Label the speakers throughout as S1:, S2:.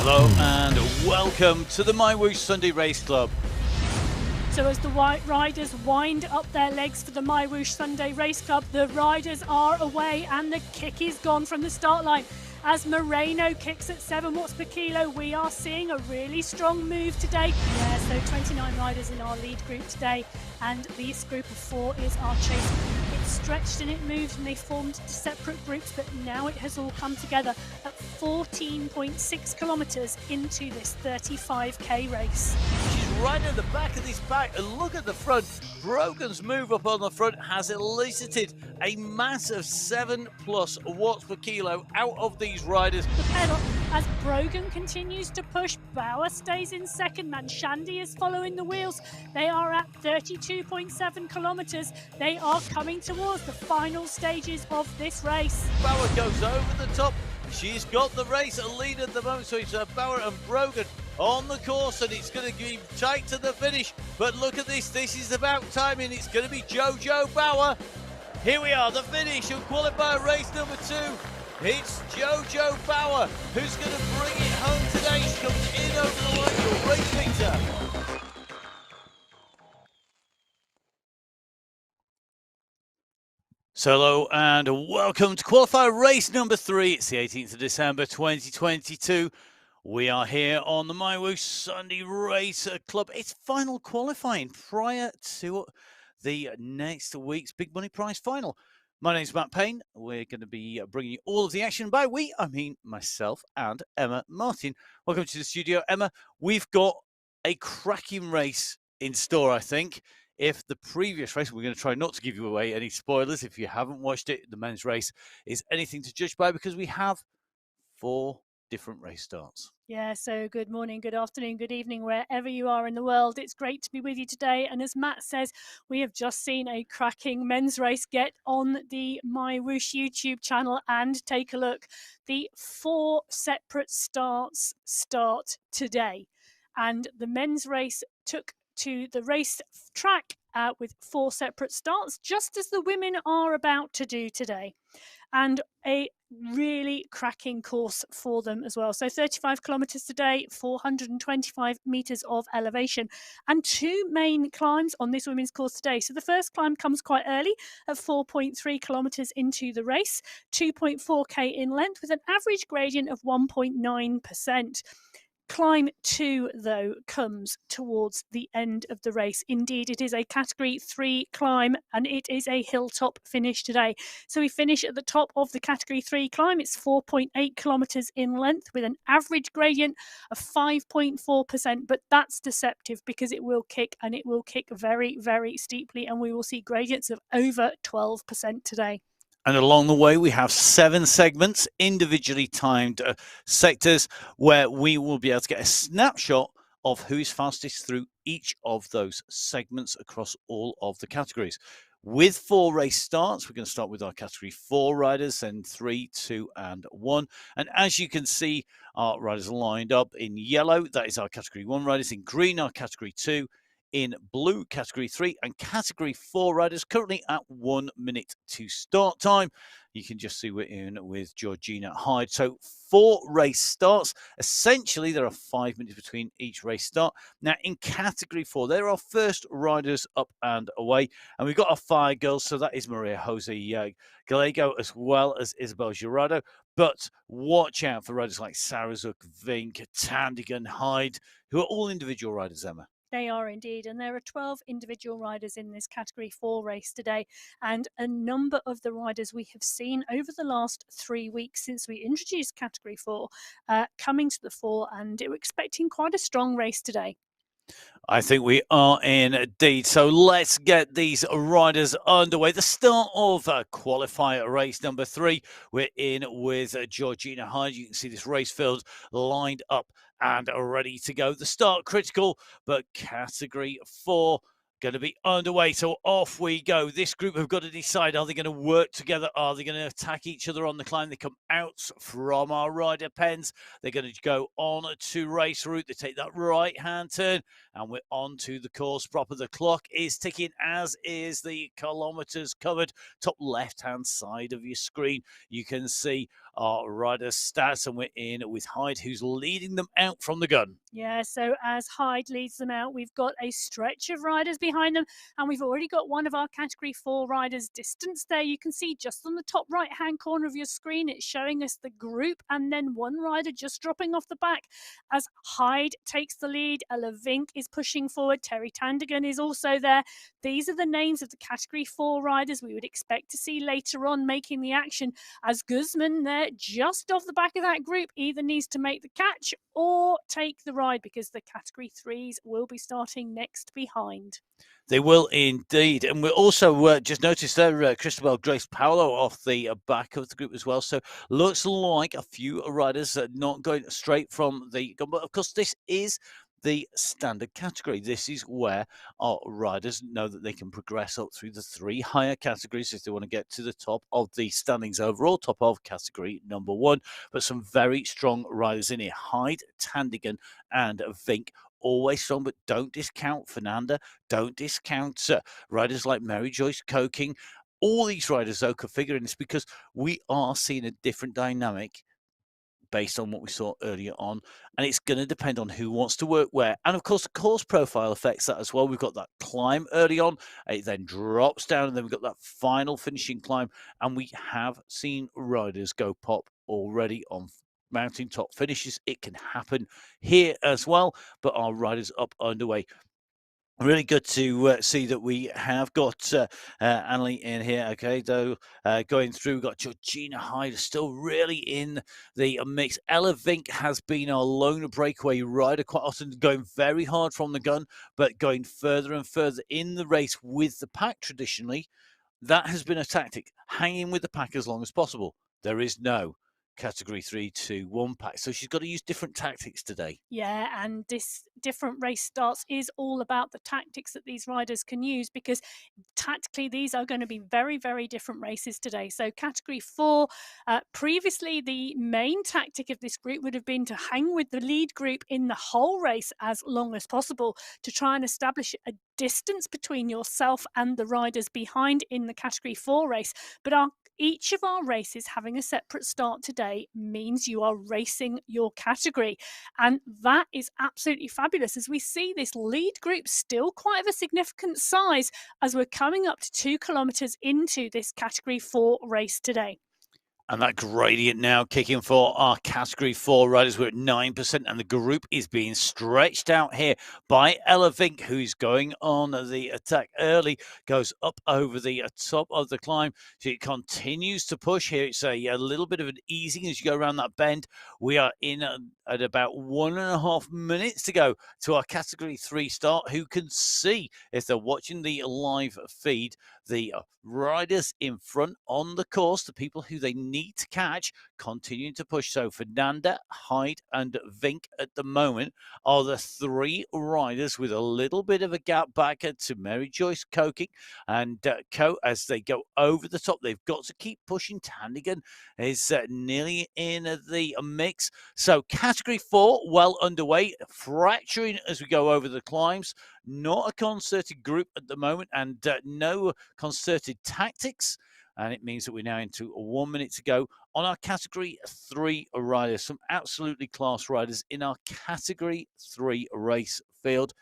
S1: Hello and welcome to the MyWhoosh Sunday Race Club.
S2: So as the white riders wind up their legs for the MyWhoosh Sunday Race Club, the riders are away and the kick is gone from the start line. As Moreno kicks at 7 watts per kilo, we are seeing a really strong move today. Yeah, so 29 riders in our lead group today, and this group of 4 is our chase. It stretched and it moved and they formed separate groups, but now it has all come together at 14.6 kilometres into this 35k race.
S1: She's right at the back of this pack, and look at the front. Brogan's move up on the front has elicited a mass of 7+ watts per kilo out of these riders.
S2: The pedal as Brogan continues to push. Bauer stays in second. Manshandi is following the wheels. They are at 32.7 kilometres. They are coming towards the final stages of this race.
S1: Bauer goes over the top. She's got the race lead at the moment, so it's Bauer and Brogan on the course, and it's going to be tight to the finish. But look at this. This is about timing. It's going to be Jojo Bauer. Here we are, the finish of qualifier race number 2. It's Jojo Bauer who's going to bring it home today. She comes in over the line for race victor. So hello and welcome to qualifier race number 3. It's the 18th of December 2022. We are here on the MyWhoosh Sunday Race Club. It's final qualifying prior to the next week's Big Money Prize final. My name's Matt Payne. We're going to be bringing you all of the action. By we, I mean myself and Emma Martin. Welcome to the studio, Emma. We've got a cracking race in store, I think. If the previous race, we're going to try not to give you away any spoilers. If you haven't watched it, the men's race is anything to judge by because we have 4 different race starts.
S2: Yeah, so good morning, good afternoon, good evening, wherever you are in the world. It's great to be with you today. And as Matt says, we have just seen a cracking men's race. Get on the MyWhoosh YouTube channel and take a look. The 4 separate starts start today. And the men's race took to the race track with 4 separate starts, just as the women are about to do today. And a really cracking course for them as well. So 35 kilometres today, 425 metres of elevation, and 2 main climbs on this women's course today. So the first climb comes quite early at 4.3 kilometres into the race, 2.4k in length with an average gradient of 1.9%. Climb 2, though, comes towards the end of the race. Indeed, it is a Category 3 climb, and it is a hilltop finish today. So we finish at the top of the Category 3 climb. It's 4.8 kilometres in length with an average gradient of 5.4%, but that's deceptive because it will kick, and it will kick very, very steeply, and we will see gradients of over 12% today.
S1: And along the way, we have 7 segments, individually timed sectors, where we will be able to get a snapshot of who is fastest through each of those segments across all of the categories. With 4 race starts, we're going to start with our Category 4 riders, then 3, 2, and 1. And as you can see, our riders lined up in yellow. That is our Category 1 riders. In green, our Category 2. In blue, Category 3, and Category 4 riders currently at 1 minute to start time. You can just see we're in with Georgina Hyde. So 4 race starts. Essentially, there are 5 minutes between each race start. Now, in Category 4, there are first riders up and away. And we've got our fire girls. So that is Maria Jose Gallego as well as Isabel Girardo. But watch out for riders like Sarazuk, Vink, Tandigan, Hyde, who are all individual riders, Emma.
S2: They are indeed, and there are 12 individual riders in this Category 4 race today, and a number of the riders we have seen over the last 3 weeks since we introduced Category 4 coming to the fore, and we're expecting quite a strong race today.
S1: I think we are indeed. So let's get these riders underway. The start of qualifier race number 3. We're in with Georgina Hyde. You can see this race field lined up and ready to go. The start critical, but Category 4 going to be underway. So off we go. This group have got to decide, are they going to work together? Are they going to attack each other on the climb? They come out from our rider pens. They're going to go on to race route. They take that right-hand turn and we're on to the course proper. The clock is ticking, as is the kilometres covered. Top left-hand side of your screen, you can see our rider stats, and we're in with Hyde, who's leading them out from the gun.
S2: Yeah, so as Hyde leads them out, we've got a stretch of riders behind them, and we've already got one of our Category 4 riders distanced there. You can see just on the top right-hand corner of your screen, it's showing us the group, and then one rider just dropping off the back as Hyde takes the lead. Ella Vink is pushing forward. Terry Tandigan is also there. These are the names of the Category 4 riders we would expect to see later on making the action, as Guzman there, just off the back of that group, either needs to make the catch or take the ride, because the Category 3s will be starting next behind.
S1: They will indeed. And we also just noticed there Cristobal Grace Paolo off the back of the group as well. So looks like a few riders not going straight from the gun. But of course, this is the standard category. This is where our riders know that they can progress up through the 3 higher categories if they want to get to the top of the standings overall, top of category number 1. But some very strong riders in here. Hyde, Tandigan and Vink, always strong, but don't discount Fernanda. Don't discount riders like Mary Joyce Coking. All these riders, though, could figure in this, because we are seeing a different dynamic based on what we saw earlier on, and it's going to depend on who wants to work where. And of course, the course profile affects that as well. We've got that climb early on, it then drops down, and then we've got that final finishing climb, and we have seen riders go pop already on mountaintop finishes. It can happen here as well, but our riders up underway. Really good to see that we have got Annalie in here. Okay, though, going through, we've got Georgina Hyde still really in the mix. Ella Vink has been our lone breakaway rider, quite often going very hard from the gun, but going further and further in the race with the pack traditionally. That has been a tactic, hanging with the pack as long as possible. There is no category 3, 2, 1 pack. So she's got to use different tactics today.
S2: Yeah, and this different race starts is all about the tactics that these riders can use, because tactically these are going to be very, very different races today. So category 4, previously the main tactic of this group would have been to hang with the lead group in the whole race as long as possible, to try and establish a distance between yourself and the riders behind in the category 4 race. But each of our races having a separate start today means you are racing your category. And that is absolutely fabulous, as we see this lead group still quite of a significant size as we're coming up to 2 kilometres into this category 4 race today.
S1: And that gradient now kicking for our category 4 riders. We're at 9%, and the group is being stretched out here by Ella Vink, who's going on the attack early, goes up over the top of the climb. She continues to push here. It's a little bit of an easing as you go around that bend. We are in at about 1.5 minutes to go to our category 3 start. Who can see, if they're watching the live feed, the riders in front on the course, the people who they need to catch, continuing to push. So Fernanda, Hyde and Vink at the moment are the 3 riders with a little bit of a gap back to Mary Joyce Coking and Co as they go over the top. They've got to keep pushing. Tandigan is nearly in the mix. So category 4 well underway, fracturing as we go over the climbs. Not a concerted group at the moment, and no concerted tactics. And it means that we're now into 1 minute to go on our category 3 riders. Some absolutely class riders in our category 3 race field.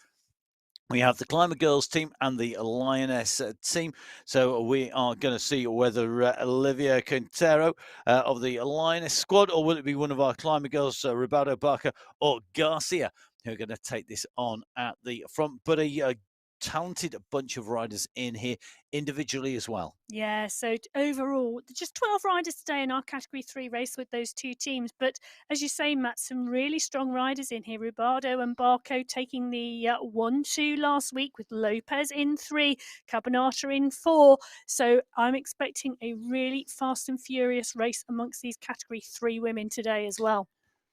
S1: We have the Climber Girls team and the Lioness team. So we are going to see whether Olivia Quintero of the Lioness squad, or will it be one of our Climber Girls, Roberto Barker or Garcia, who are going to take this on at the front. But a talented bunch of riders in here individually as well.
S2: Yeah, so overall, just 12 riders today in our category 3 race with those 2 teams. But as you say, Matt, some really strong riders in here. Rubardo and Barco taking the 1-2 last week, with Lopez in 3, Cabanata in 4. So I'm expecting a really fast and furious race amongst these category 3 women today as well.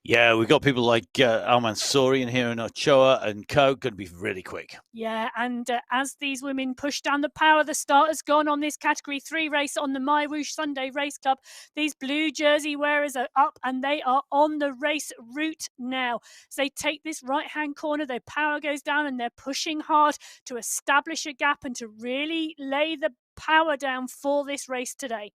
S1: Yeah, we've got people like Al Mansouri in here and Ochoa and Co. Going to be really quick.
S2: Yeah, and as these women push down the power, the start has gone on this Category 3 race on the MyWhoosh Sunday Race Club. These blue jersey wearers are up and they are on the race route now. So they take this right-hand corner, their power goes down and they're pushing hard to establish a gap and to really lay the power down for this race today.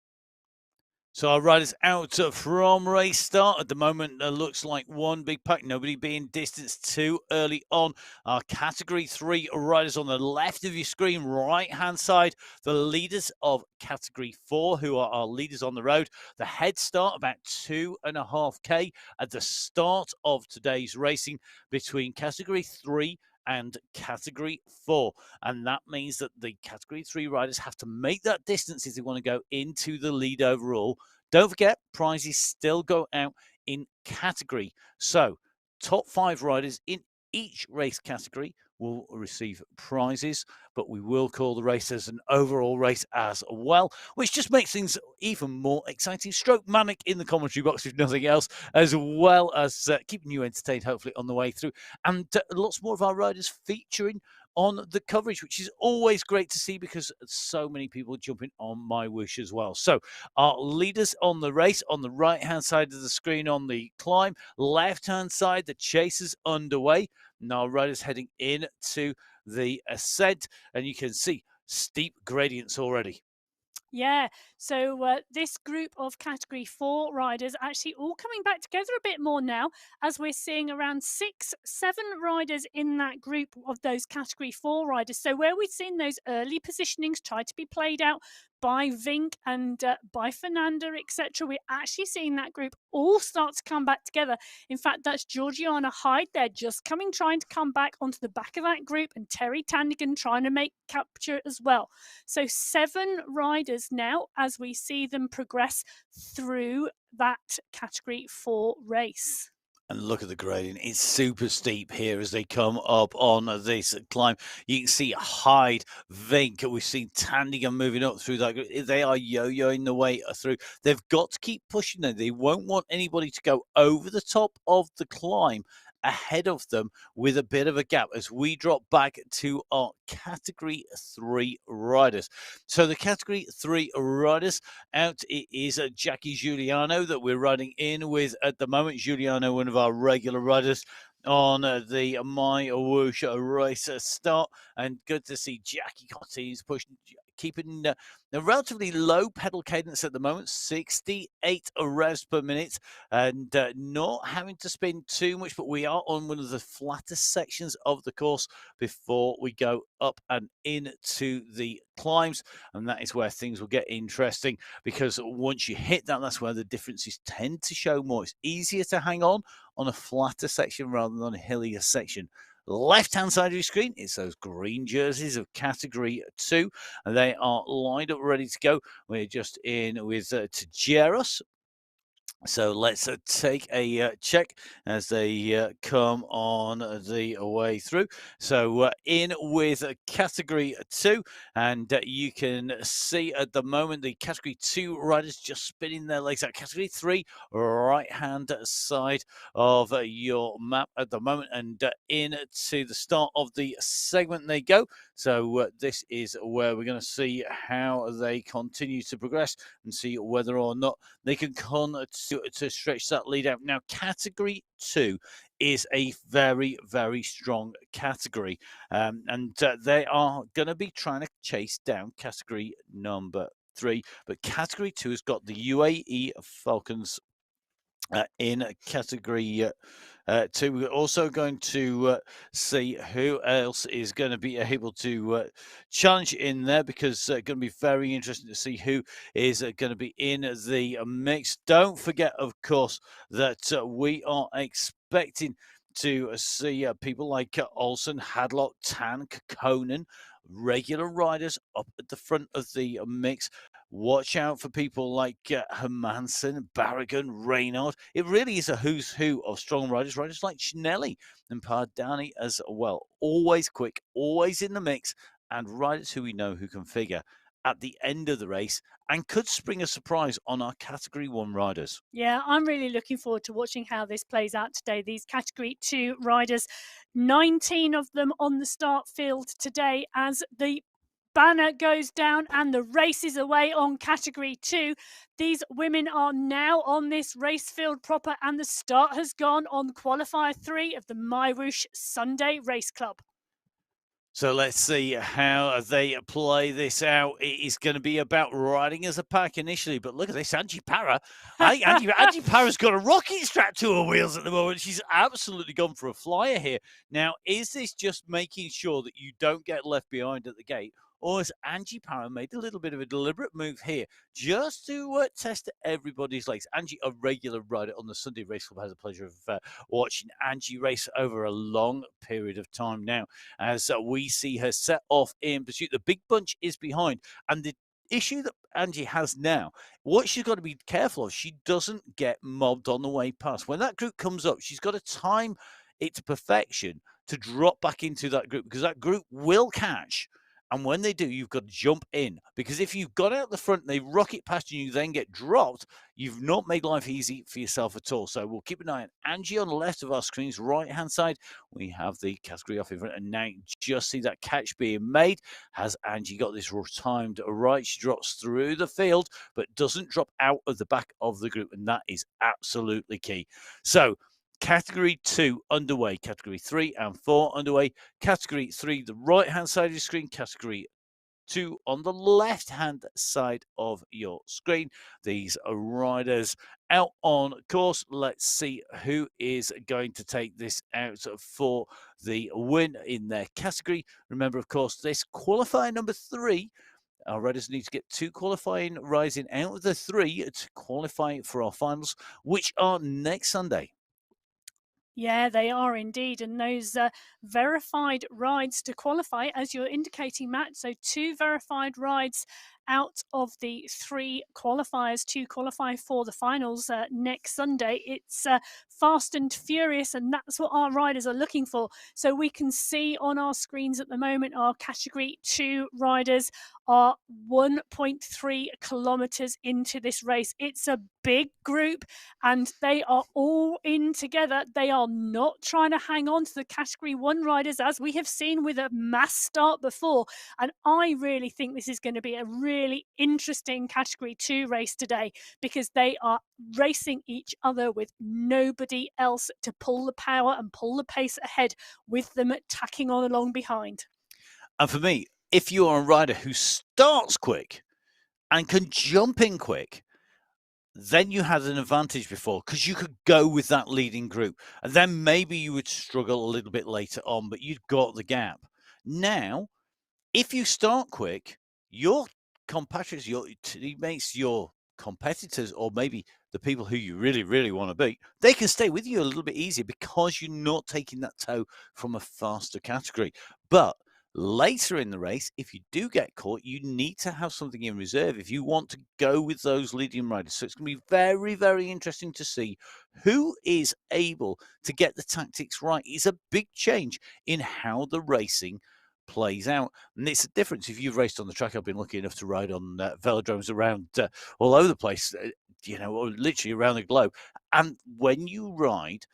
S1: So our riders out from race start. At the moment, looks like one big pack, nobody being distanced too early on. Our Category 3 riders on the left of your screen, right-hand side, the leaders of Category 4, who are our leaders on the road. The head start about 2.5K at the start of today's racing between Category 3 and Category 4. And that means that the Category 3 riders have to make that distance if they want to go into the lead overall. Don't forget, prizes still go out in category. So, top 5 riders in each race category will receive prizes, but we will call the race as an overall race as well, which just makes things even more exciting. Stroke manic in the commentary box, if nothing else, as well as keeping you entertained, hopefully, on the way through. And lots more of our riders featuring on the coverage, which is always great to see because so many people jumping on MyWhoosh as well. So, our leaders on the race on the right hand side of the screen on the climb, left hand side, the chasers underway. Now, riders heading into the ascent, and you can see steep gradients already.
S2: Yeah, so this group of Category 4 riders actually all coming back together a bit more now, as we're seeing around 6, 7 riders in that group of those Category 4 riders. So where we've seen those early positionings try to be played out by Vink and by Fernanda, etc., we're actually seeing that group all start to come back together. In fact, that's Georgiana Hyde there just trying to come back onto the back of that group, and Terry Tandigan trying to make capture as well. So 7 riders now as we see them progress through that Category 4 race.
S1: And look at the grading. It's super steep here as they come up on this climb. You can see Hyde, Vink. We've seen Tandigan moving up through that. They are yo-yoing the way through. They've got to keep pushing them. They won't want anybody to go over the top of the climb ahead of them with a bit of a gap as we drop back to our Category 3 riders. So the Category 3 riders out, it is Jackie Giuliano that we're riding in with at the moment. Giuliano, one of our regular riders on the MyWhoosh race start, and good to see Jackie Cotty's pushing, keeping a relatively low pedal cadence at the moment, 68 revs per minute, and not having to spin too much, but we are on one of the flattest sections of the course before we go up and into the climbs, and that is where things will get interesting, because once you hit that, that's where the differences tend to show more. It's easier to hang on a flatter section rather than a hillier section. Left-hand side of your screen, it's those green jerseys of Category 2, and they are lined up ready to go. We're just in with Tijeros. So let's take a check as they come on the way through. So in with Category 2, and you can see at the moment the Category 2 riders just spinning their legs out. Category 3, right-hand side of your map at the moment, and into the start of the segment they go. So this is where we're going to see how they continue to progress and see whether or not they can to stretch that lead out. Now, Category 2 is a very, very strong category, and they are going to be trying to chase down category number 3. But Category 2 has got the UAE Falcons in Category 2. We're also going to see who else is going to be able to challenge in there, because it's going to be very interesting to see who is going to be in the mix. Don't forget, of course, that we are expecting to see people like Olsen, Hadlock, Tan, Conan, regular riders up at the front of the mix. Watch out for people like Hermansen, Barragan, Reynard. It really is a who's who of strong riders. Riders like Schnelli and Pardani as well. Always quick, always in the mix, and riders who we know who can figure at the end of the race and could spring a surprise on our Category 1 riders.
S2: Yeah, I'm really looking forward to watching how this plays out today. These Category 2 riders, 19 of them on the start field today as the banner goes down and the race is away on Category 2. These women are now on this race field proper, and the start has gone on Qualifier 3 of the MyWhoosh Sunday Race Club.
S1: So let's see how they play this out. It is going to be about riding as a pack initially, but look at this, Angie Parra. Angie Parra's got a rocket strapped to her wheels at the moment. She's absolutely gone for a flyer here. Now, is this just making sure that you don't get left behind at the gate? Or has Angie Parra made a little bit of a deliberate move here just to test everybody's legs? Angie, a regular rider on the Sunday Race Club, has the pleasure of watching Angie race over a long period of time now as we see her set off in pursuit. The big bunch is behind, and the issue that Angie has now, what she's got to be careful of, she doesn't get mobbed on the way past. When that group comes up, she's got to time it to perfection to drop back into that group, because that group will catch. And when they do, you've got to jump in, because if you've got out the front and they rocket past you and you then get dropped, you've not made life easy for yourself at all. So we'll keep an eye on Angie on the left of our screens, right-hand side. We have the category off in front, and now just see that catch being made. Has Angie got this timed right? She drops through the field, but doesn't drop out of the back of the group, and that is absolutely key. So Category 2 underway, Category 3 and 4 underway. Category 3, the right-hand side of your screen. Category 2 on the left-hand side of your screen. These are riders out on course. Let's see who is going to take this out for the win in their category. Remember, of course, this qualifier number 3. Our riders need to get 2 qualifying rising out of the 3 to qualify for our finals, which are next Sunday.
S2: Yeah, they are indeed. And those verified rides to qualify, as you're indicating, Matt. So 2 verified rides out of the 3 qualifiers to qualify for the finals next Sunday. It's fast and furious, and that's what our riders are looking for. So we can see on our screens at the moment, our Category 2 riders are 1.3 kilometers into this race. It's a big group, and they are all in together. They are not trying to hang on to the Category 1 riders, as we have seen with a mass start before. And I really think this is going to be a really interesting Category 2 race today, because they are racing each other with nobody else to pull the power and pull the pace ahead, with them tacking on along behind.
S1: And for me, if you are a rider who starts quick and can jump in quick, then you had an advantage before, because you could go with that leading group. And then maybe you would struggle a little bit later on, but you'd got the gap. Now, if you start quick, your compatriots, your teammates, your competitors, or maybe the people who you really, really want to beat, they can stay with you a little bit easier because you're not taking that tow from a faster category. But later in the race, if you do get caught, you need to have something in reserve if you want to go with those leading riders. So it's going to be very, very interesting to see who is able to get the tactics right. It's a big change in how the racing plays out, and it's a difference if you've raced on the track. I've been lucky enough to ride on velodromes around all over the place, or literally around the globe. And when you ride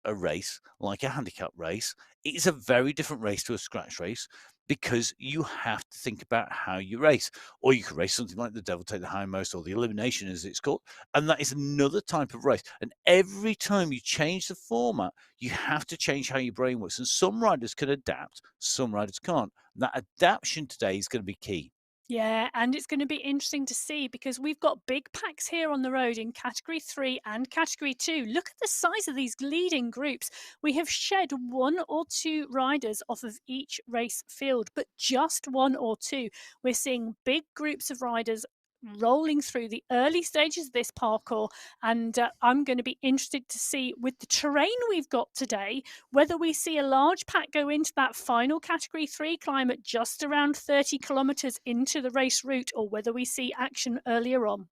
S1: a race like a handicap race, it's a very different race to a scratch race, because you have to think about how you race. Or you could race something like the devil take the hindmost, or the elimination as it's called, and that is another type of race. And every time you change the format, you have to change how your brain works. And some riders can adapt, some riders can't. And that adaptation today is going to be key.
S2: Yeah, and it's going to be interesting to see, because we've got big packs here on the road in Category 3 and Category 2. Look at the size of these leading groups. We have shed 1 or 2 riders off of each race field, but just 1 or 2. We're seeing big groups of riders rolling through the early stages of this parkour, and I'm going to be interested to see, with the terrain we've got today, whether we see a large pack go into that final Category 3 climb at just around 30 kilometers into the race route, or whether we see action earlier on.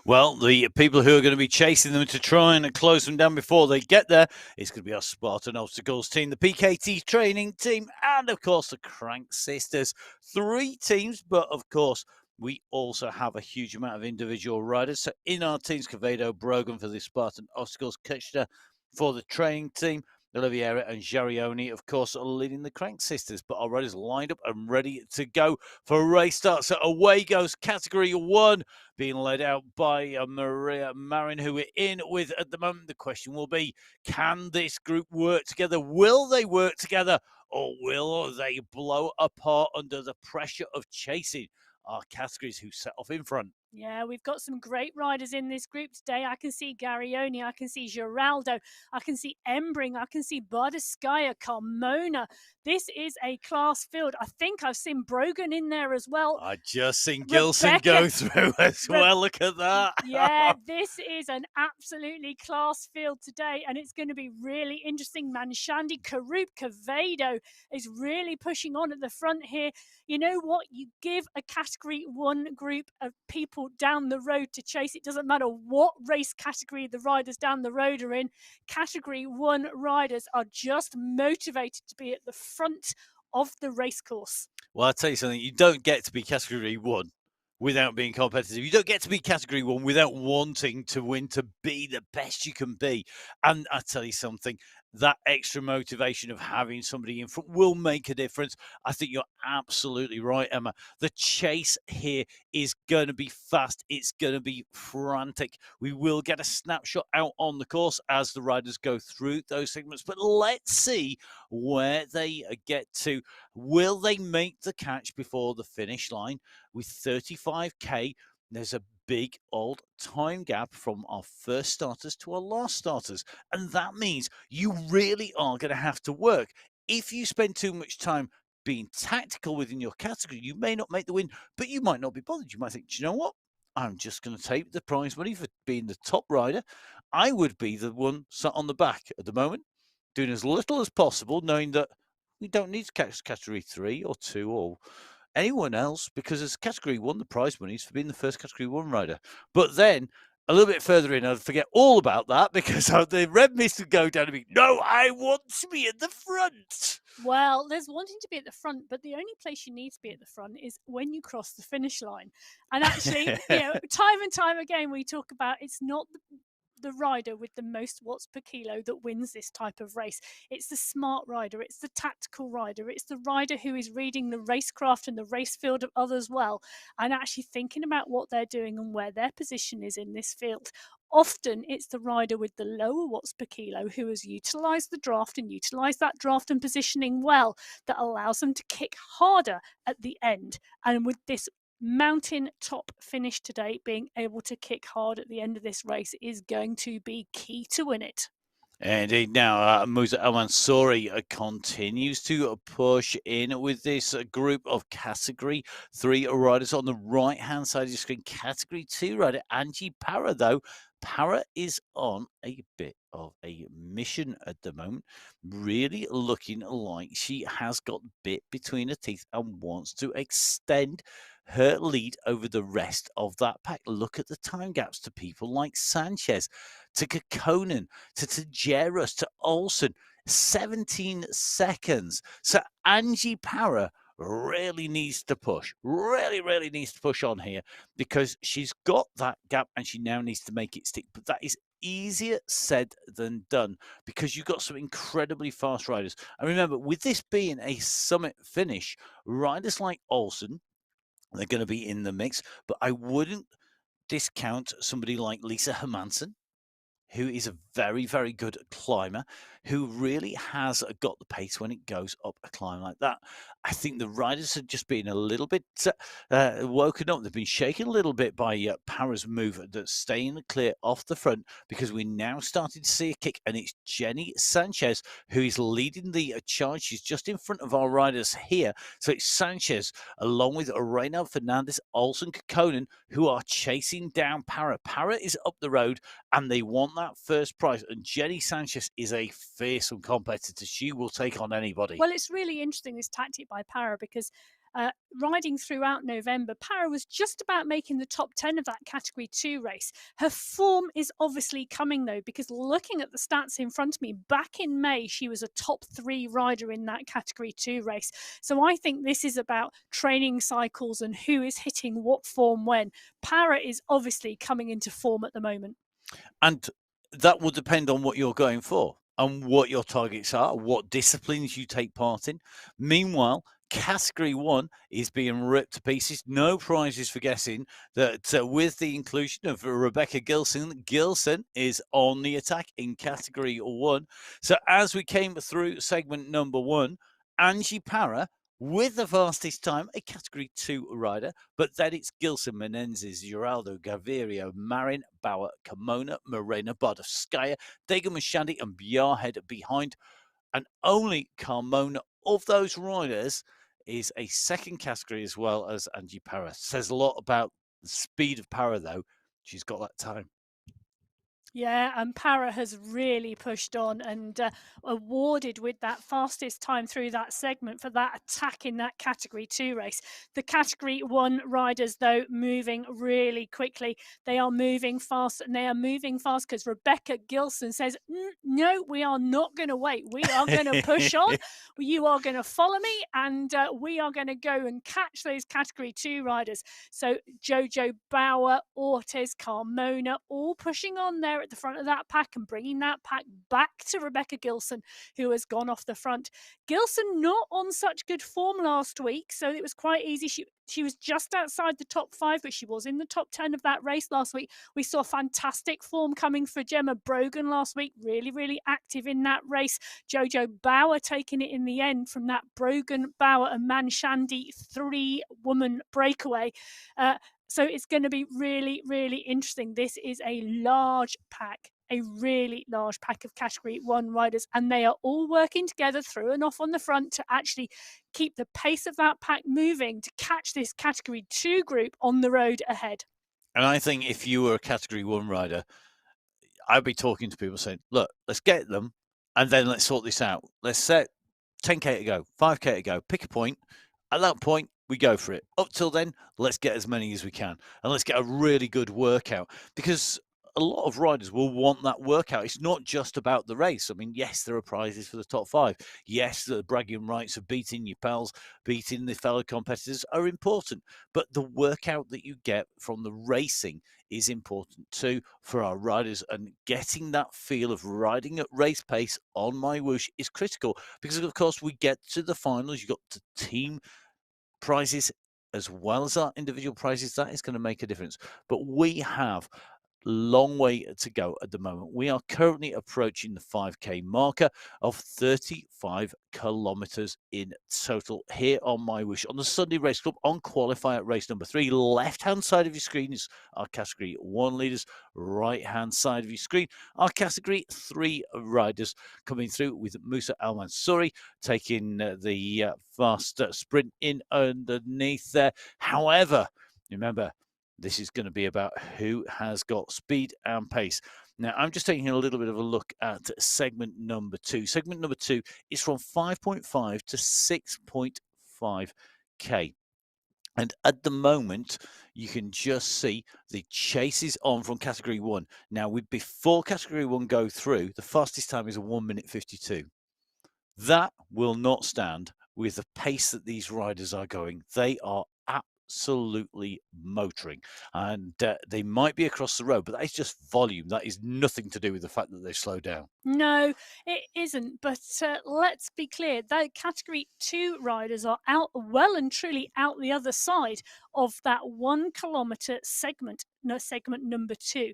S1: Well, the people who are going to be chasing them to try and close them down before they get there is going to be our Spartan Obstacles team, the PKT training team, and of course the Crank Sisters. 3 teams, but of course we also have a huge amount of individual riders. So in our teams, Quevedo, Brogan for the Spartan Obstacles, Kitchener for the training team, Oliviera and Jarioni, of course, are leading the Crank Sisters, but our riders lined up and ready to go for a race start. So away goes Category 1, being led out by Maria Marin, who we're in with at the moment. The question will be, can this group work together? Will they work together, or will they blow apart under the pressure of chasing our categories who set off in front?
S2: Yeah, we've got some great riders in this group today. I can see Garioni, I can see Geraldo, I can see Embring, I can see Bardaskaya, Carmona. This is a class field. I think I've seen Brogan in there as well.
S1: I just seen Gilson go through as well. Look at that.
S2: Yeah, this is an absolutely class field today, and it's going to be really interesting. Manshandi, Karup, Quevedo is really pushing on at the front here. You know what? You give a Category 1 group of people down the road to chase. It doesn't matter what race category the riders down the road are in. Category 1 riders are just motivated to be at the front of the race course.
S1: Well, I'll tell you something. You don't get to be Category 1 without being competitive. You don't get to be Category 1 without wanting to win, to be the best you can be. And I tell you something, that extra motivation of having somebody in front will make a difference. I think you're absolutely right, Emma. The chase here is going to be fast. It's going to be frantic. We will get a snapshot out on the course as the riders go through those segments. But let's see where they get to. Will they make the catch before the finish line? With 35k, there's a big old time gap from our first starters to our last starters. And that means you really are going to have to work. If you spend too much time being tactical within your category, you may not make the win, but you might not be bothered. You might think, do you know what? I'm just going to take the prize money for being the top rider. I would be the one sat on the back at the moment, doing as little as possible, knowing that we don't need to catch Category 3 or 2 or anyone else, because as Category 1, the prize money is for being the first Category 1 rider. But then, a little bit further in, I'd forget all about that because the red mist would go down and be, no, I want to be at the front.
S2: Well, there's wanting to be at the front, but the only place you need to be at the front is when you cross the finish line. And actually, time and time again, we talk about it's not the rider with the most watts per kilo that wins this type of race. It's the smart rider, it's the tactical rider, it's the rider who is reading the racecraft and the race field of others well, and actually thinking about what they're doing and where their position is in this field. Often it's the rider with the lower watts per kilo who has utilised the draft and utilised that draft and positioning well that allows them to kick harder at the end. And with this mountain top finish today, being able to kick hard at the end of this race is going to be key to win it.
S1: Indeed. Now, Musa Al Mansouri continues to push in with this group of Category 3 riders on the right-hand side of the screen. Category 2 rider Angie Para, though. Para is on a bit of a mission at the moment, really looking like she has got bit between her teeth and wants to extend her lead over the rest of that pack. Look at the time gaps to people like Sanchez, to Kekkonen, to Tajeras, to Olsen. 17 seconds. So Angie Para really needs to push, really needs to push on here because she's got that gap and she now needs to make it stick. But that is easier said than done because you've got some incredibly fast riders. And remember, with this being a summit finish, riders like Olsen, they're going to be in the mix, but I wouldn't discount somebody like Lisa Hermansen, who is a very good climber, who really has got the pace when it goes up a climb like that. I think the riders have just been a little bit woken up. They've been shaken a little bit by Para's move that's staying clear off the front because we're now starting to see a kick, and it's Jenny Sanchez who is leading the charge. She's just in front of our riders here. So it's Sanchez along with Reina Fernandez, Olsen, Kekkonen, who are chasing down Para. Para is up the road and they want that first prize. And Jenny Sanchez is a fearsome competitor. She will take on anybody.
S2: Well, it's really interesting, this tactic by Para, because riding throughout November, Para was just about making the top 10 of that Category 2 race. Her form is obviously coming, though, because looking at the stats in front of me, back in May, she was a top 3 rider in that Category 2 race. So I think this is about training cycles and who is hitting what form when. Para is obviously coming into form at the moment.
S1: And that will depend on what you're going for and what your targets are, what disciplines you take part in. Meanwhile, Category 1 is being ripped to pieces. No prizes for guessing that with the inclusion of Rebecca Gilson, Gilson is on the attack in Category 1. So as we came through segment number 1, Angie Para with the fastest time, a Category 2 rider, but then it's Gilson, Menendez, Geraldo, Gaviria, Marin, Bauer, Kimona, Morena, Bardovskaya, Dega Mashandi, and Bjarhead behind. And only Carmona of those riders is a second category as well as Angie Para. Says a lot about the speed of Para, though. She's got that time.
S2: Yeah, and Para has really pushed on and awarded with that fastest time through that segment for that attack in that Category 2 race. The Category 1 riders, though, moving really quickly. They are moving fast, and they are moving fast because Rebecca Gilson says, no, we are not going to wait. We are going to push on. You are going to follow me, and we are going to go and catch those Category 2 riders. So Jojo Bauer, Ortiz, Carmona, all pushing on there at the front of that pack and bringing that pack back to Rebecca Gilson, who has gone off the front. Gilson not on such good form last week, so it was quite easy. She was just outside the top 5, but she was in the top 10 of that race last week. We saw fantastic form coming for Gemma Brogan last week, really, really active in that race. Jojo Bauer taking it in the end from that Brogan, Bauer and Manshandi 3-woman breakaway. So it's going to be really, really interesting. This is a large pack, a really large pack of Category 1 riders, and they are all working together through and off on the front to actually keep the pace of that pack moving to catch this Category 2 group on the road ahead.
S1: And I think if you were a Category 1 rider, I'd be talking to people saying, look, let's get them and then let's sort this out. Let's set 10K to go, 5K to go, pick a point. At that point, we go for it. Up till then, let's get as many as we can and let's get a really good workout because a lot of riders will want that workout. It's not just about the race. I mean, yes, there are prizes for the top 5. Yes, the bragging rights of beating your pals, beating the fellow competitors are important. But the workout that you get from the racing is important too for our riders, and getting that feel of riding at race pace on MyWhoosh is critical because, of course, we get to the finals. You've got the team prizes as well as our individual prizes. That is going to make a difference. But we have long way to go at the moment. We are currently approaching the 5K marker of 35 kilometers in total here on MyWhoosh on the Sunday Race Club on qualifier race number 3. Left hand side of your screen is our Category 1 leaders. Right hand side of your screen, our Category 3 riders coming through with Musa Al Mansouri taking the fast sprint in underneath there. However, remember, this is going to be about who has got speed and pace. Now, I'm just taking a little bit of a look at segment number 2. Segment number 2 is from 5.5 to 6.5K. And at the moment, you can just see the chase is on from Category 1. Now, before Category 1 go through, the fastest time is a 1 minute 52. That will not stand with the pace that these riders are going. They are absolutely motoring, and they might be across the road, but that is just volume. That is nothing to do with the fact that they slow down.
S2: No, it isn't. But let's be clear, the Category 2 riders are out well and truly out the other side of that 1 kilometre segment. No, segment number 2.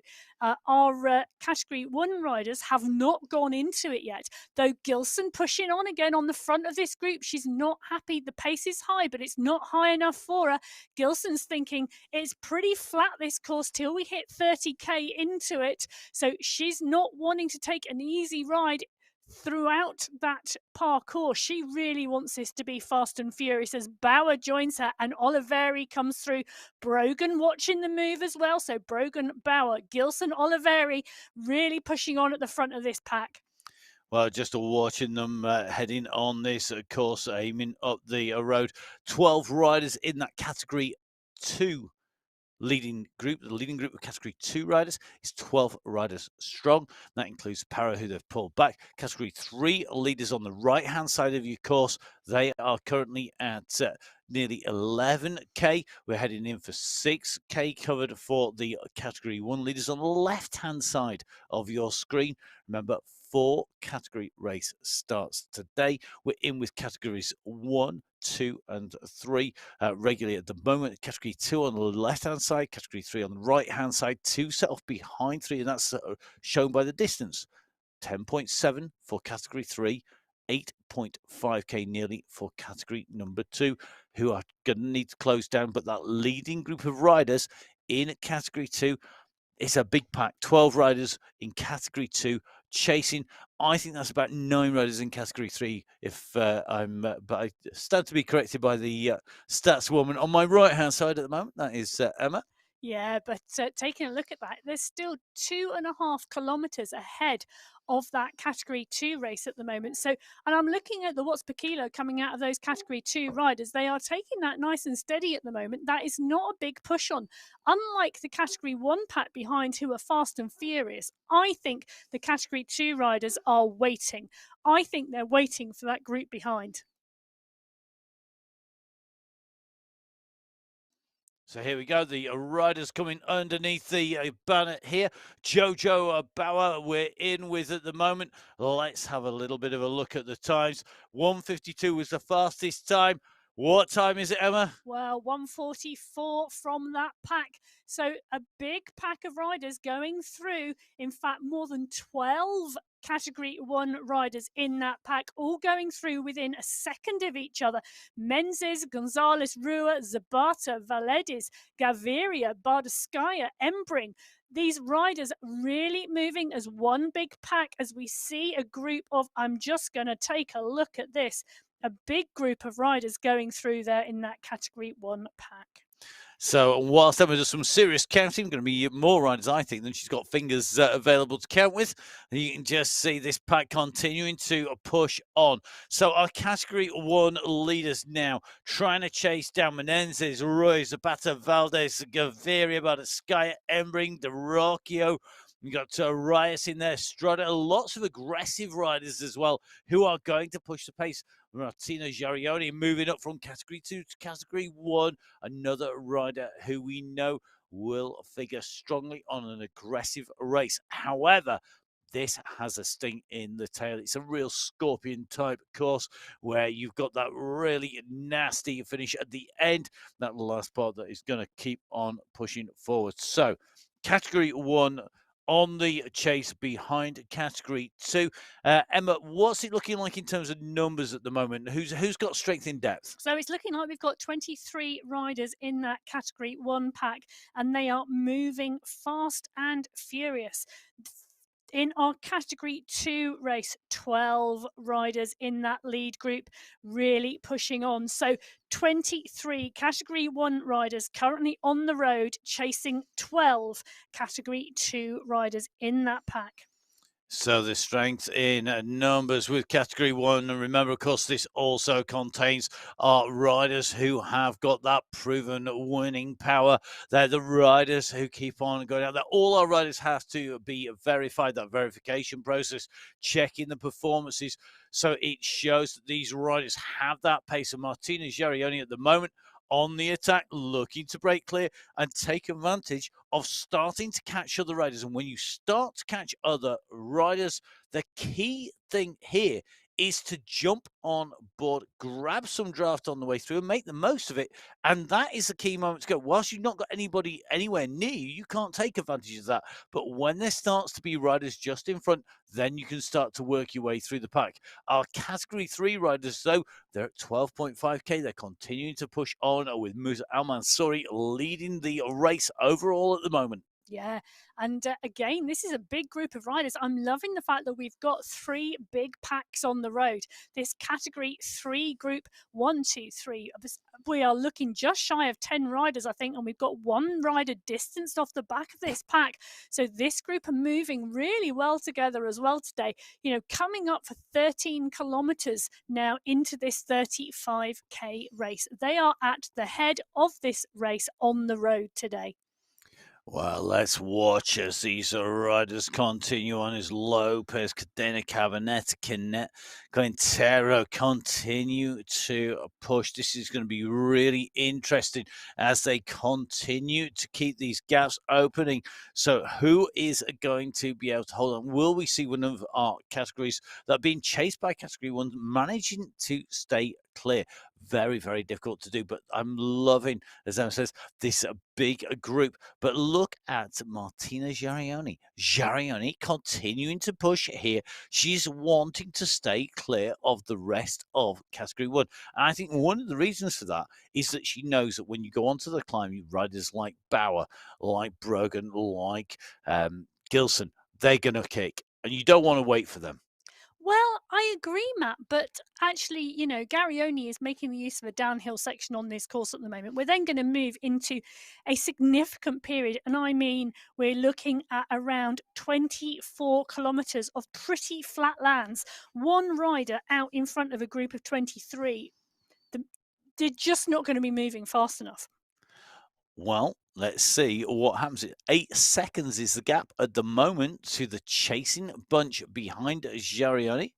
S2: Our Category 1 riders have not gone into it yet, though Gilson pushing on again on the front of this group. She's not happy. The pace is high, but it's not high enough for her. Gilson's thinking it's pretty flat, this course, till we hit 30K into it. So she's not wanting to take an easy ride throughout that parcours. She really wants this to be fast and furious as Bauer joins her and Oliveri comes through. Brogan watching the move as well. So Brogan, Bauer, Gilson, Oliveri really pushing on at the front of this pack.
S1: Well, just watching them heading on this course, aiming up the road. 12 riders in that category 2 leading group. The leading group of category 2 riders is 12 riders strong. That includes Para, who they've pulled back. Category 3 leaders on the right hand side of your course, they are currently at nearly 11k. We're heading in for 6k covered for the category 1 leaders on the left hand side of your screen. Remember, 4 category race starts today. We're in with categories 1, 2, and 3 regularly at the moment. Category 2 on the left hand side, category 3 on the right hand side, 2 set off behind 3, and that's shown by the distance. 10.7 for category 3, 8.5k nearly for category number 2, who are going to need to close down. But that leading group of riders in category 2, it's a big pack. 12 riders in category 2 chasing. I think that's about 9 riders in category 3. But I stand to be corrected by the stats woman on my right hand side at the moment. That is Emma.
S2: Yeah, but taking a look at that, there's still 2.5 kilometres ahead of that category 2 race at the moment. So, and I'm looking at the watts per kilo coming out of those category 2 riders. They are taking that nice and steady at the moment. That is not a big push on. Unlike the category 1 pack behind, who are fast and furious, I think the category 2 riders are waiting. I think they're waiting for that group behind.
S1: So here we go. The riders coming underneath the banner here. Jojo Bauer, we're in with at the moment. Let's have a little bit of a look at the times. 1:52 was the fastest time. What time is it, Emma?
S2: Well, 1:44 from that pack. So a big pack of riders going through. In fact, more than 12 category 1 riders in that pack, all going through within a second of each other. Menzies, Gonzalez, Rua, Zabata, Valedis, Gaviria, Bardskaya, Embring. These riders really moving as one big pack as we see a group of, I'm just going to take a look at this, a big group of riders going through there in that category 1 pack.
S1: So whilst Emma does some serious counting, going to be more riders, I think, than she's got fingers available to count with. You can just see this pack continuing to push on. So our category 1 leaders now trying to chase down Menendez, Roy, Zapata, Valdez, Gaviria, Bardskaya, Embring, DeRocchio. You got Arias in there, Strutter, lots of aggressive riders as well who are going to push the pace. Martina Jarioni moving up from category 2 to category 1. Another rider who we know will figure strongly on an aggressive race. However, this has a sting in the tail. It's a real scorpion type course where you've got that really nasty finish at the end. That last part that is going to keep on pushing forward. So, category 1 on the chase behind category 2. Emma, what's it looking like in terms of numbers at the moment? Who's got strength in depth?
S2: So it's looking like we've got 23 riders in that category 1 pack, and they are moving fast and furious. In our category 2 race, 12 riders in that lead group really pushing on. So 23 category 1 riders currently on the road chasing 12 category 2 riders in that pack.
S1: So the strength in numbers with category 1. And remember, of course, this also contains our riders who have got that proven winning power. They're the riders who keep on going out there. All our riders have to be verified, that verification process, checking the performances. So it shows that these riders have that pace. And Martina Jarioni at the moment on the attack, looking to break clear and take advantage of starting to catch other riders. And when you start to catch other riders, the key thing here is to jump on board, grab some draft on the way through and make the most of it. And that is the key moment to go. Whilst you've not got anybody anywhere near you, you can't take advantage of that. But when there starts to be riders just in front, then you can start to work your way through the pack. Our category 3 riders, though, they're at 12.5k. They're continuing to push on with Musa Al Mansouri leading the race overall at the moment.
S2: Yeah, and again, this is a big group of riders. I'm loving the fact that we've got 3 big packs on the road. This category 3 group, 1, 2, 3, we are looking just shy of 10 riders, I think, and we've got one rider distanced off the back of this pack. So this group are moving really well together as well today, coming up for 13 kilometers now into this 35k race. They are at the head of this race on the road today.
S1: Well, let's watch as these riders continue on as Lopez, Cadena Cabanetta, Quintero continue to push. This is going to be really interesting as they continue to keep these gaps opening. So who is going to be able to hold on? Will we see one of our categories that are being chased by category one managing to stay clear? Very, very difficult to do, but I'm loving, as Emma says, this big group. But look at Martina Giarioni. Giarioni continuing to push here. She's wanting to stay clear of the rest of category one. And I think one of the reasons for that is that she knows that when you go onto the climb, you riders like Bauer, like Brogan, like Gilson, they're going to kick. And you don't want to wait for them.
S2: Well, I agree, Matt, but actually, Garioni is making the use of a downhill section on this course at the moment. We're then going to move into a significant period, and I mean, we're looking at around 24 kilometres of pretty flat lands. One rider out in front of a group of 23. They're just not going to be moving fast enough.
S1: Well, let's see what happens. 8 seconds is the gap at the moment to the chasing bunch behind Giarioni.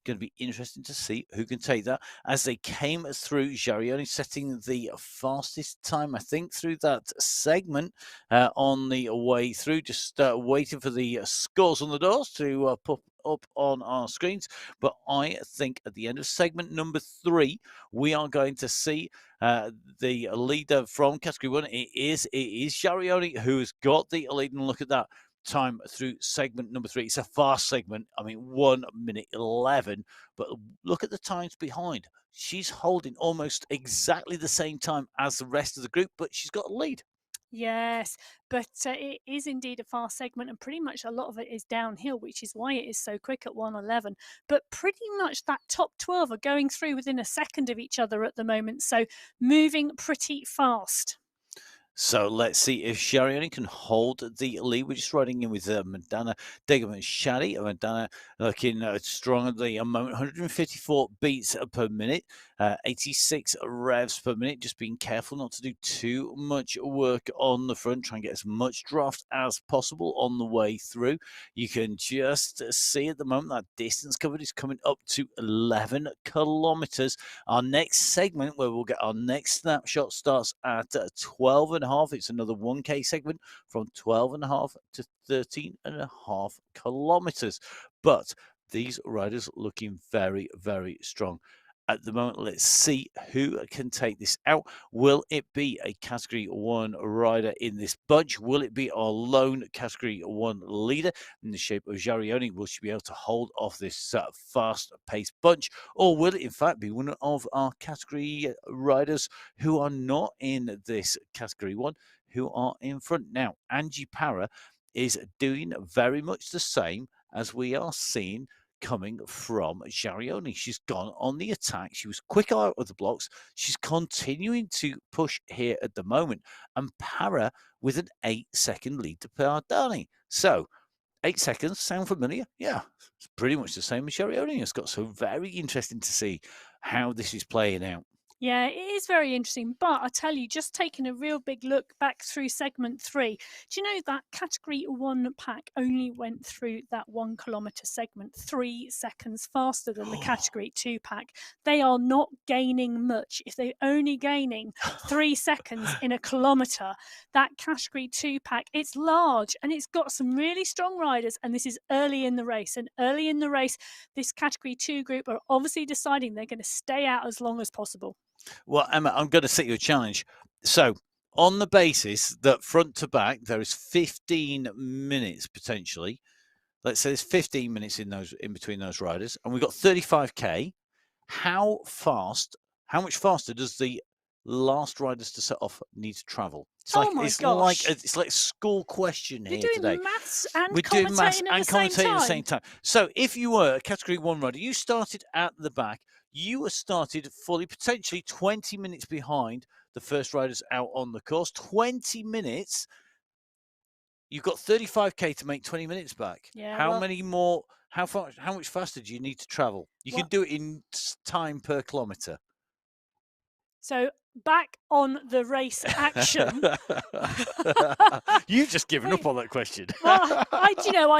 S1: Going to be interesting to see who can take that as they came through. Giarioni setting the fastest time, I think, through that segment on the way through. Just waiting for the scores on the doors to pop up on our screens. But I think at the end of segment number 3, we are going to see the leader from category 1. It is Giarioni who has got the lead, and look at that time through segment number 3. It's a fast segment. I mean, 1 minute 11, but look at the times behind. She's holding almost exactly the same time as the rest of the group, but she's got a lead.
S2: Yes, but it is indeed a fast segment, and pretty much a lot of it is downhill, which is why it is so quick at 1:11. But pretty much that top 12 are going through within a second of each other at the moment, so moving pretty fast.
S1: So let's see if Giarioni can hold the lead. We're just riding in with Madonna Degaman-Shadi. Madonna looking strong at the moment. 154 beats per minute, 86 revs per minute. Just being careful not to do too much work on the front. Try and get as much draft as possible on the way through. You can just see at the moment that distance covered is coming up to 11 kilometers. Our next segment, where we'll get our next snapshot, starts at 12.5. It's another 1K segment from 12.5 to 13.5 kilometers. But these riders looking very, very strong at the moment. Let's see who can take this out. Will it be a category 1 rider in this bunch? Will it be our lone category 1 leader in the shape of Giarioni? Will she be able to hold off this fast-paced bunch? Or will it in fact be one of our category riders who are not in this category 1, who are in front? Now, Angie Para is doing very much the same as we are seeing coming from Giarioni. She's gone on the attack. She was quick out of the blocks. She's continuing to push here at the moment. And Para with an 8-second lead to Pardani. So 8 seconds, sound familiar? Yeah, it's pretty much the same as Giarioni has got. So very interesting to see how this is playing out.
S2: Yeah, it is very interesting. But I tell you, just taking a real big look back through segment 3, do you know that category 1 pack only went through that 1 kilometre segment 3 seconds faster than the category 2 pack? They are not gaining much. If they're only gaining 3 seconds in a kilometre, that category 2 pack, it's large and it's got some really strong riders. And this is early in the race. And early in the race, this category 2 group are obviously deciding they're going to stay out as long as possible.
S1: Well, Emma, I'm going to set you a challenge. So, on the basis that front to back, there is 15 minutes potentially. Let's say there's 15 minutes in between those riders, and we've got 35k. How much faster does the last riders to set off need to travel? It's like it's like a school question here
S2: You're
S1: today.
S2: doing maths and
S1: We're doing maths
S2: commentating
S1: and commentating at the same time. So if you were a category 1 rider, you started at the back, you were started fully, potentially 20 minutes behind the first riders out on the course. 20 minutes. You've got 35k to make 20 minutes back.
S2: Yeah,
S1: How
S2: well,
S1: many more? How far? How much faster do you need to travel? You can
S2: well,
S1: do it in time per kilometre.
S2: so back on the race action.
S1: You've just given up
S2: We
S1: on that question.
S2: Well, I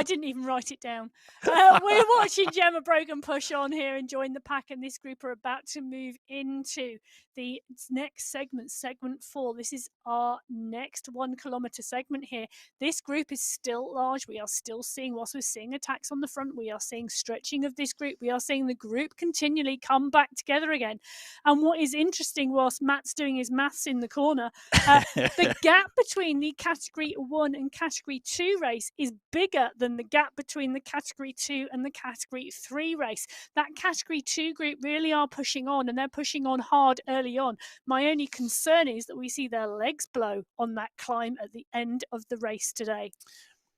S2: didn't even write it down. We're watching Gemma Brogan push on here and join the pack, and this group are about to move into the next segment, segment 4. This is our next 1 kilometre segment here. This group is still large. We are still seeing, whilst we're seeing attacks on the front, we are seeing stretching of this group. We are seeing the group continually come back together again. And what is interesting, whilst Matt's doing his maths in the corner, the gap between the Category 1 and Category 2 race is bigger than the gap between the Category 2 and the Category 3 race. That Category 2 group really are pushing on, and they're pushing on hard early on. My only concern is that we see their legs blow on that climb at the end of the race today.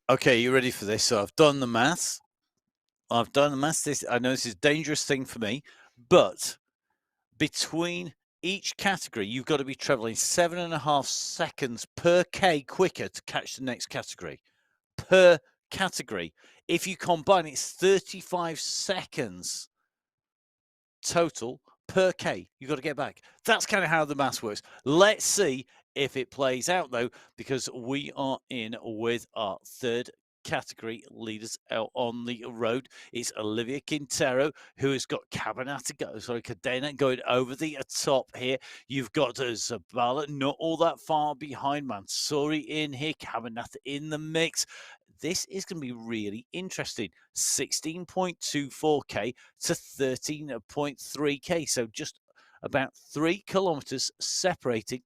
S1: Okay, you ready for this? So I've done the maths. I know this is a dangerous thing for me, but between each category, you've got to be traveling 7.5 seconds per K quicker to catch the next category. Per category. If you combine, it's 35 seconds total per K. You've got to get back. That's kind of how the maths works. Let's see if it plays out, though, because we are in with our third category leaders out on the road. It's Olivia Quintero, who has got Cadena going over the top here. You've got Zabala not all that far behind. Mansouri in here, Cabanata in the mix. This is going to be really interesting. 16.24k to 13.3k. So just about 3 kilometers separating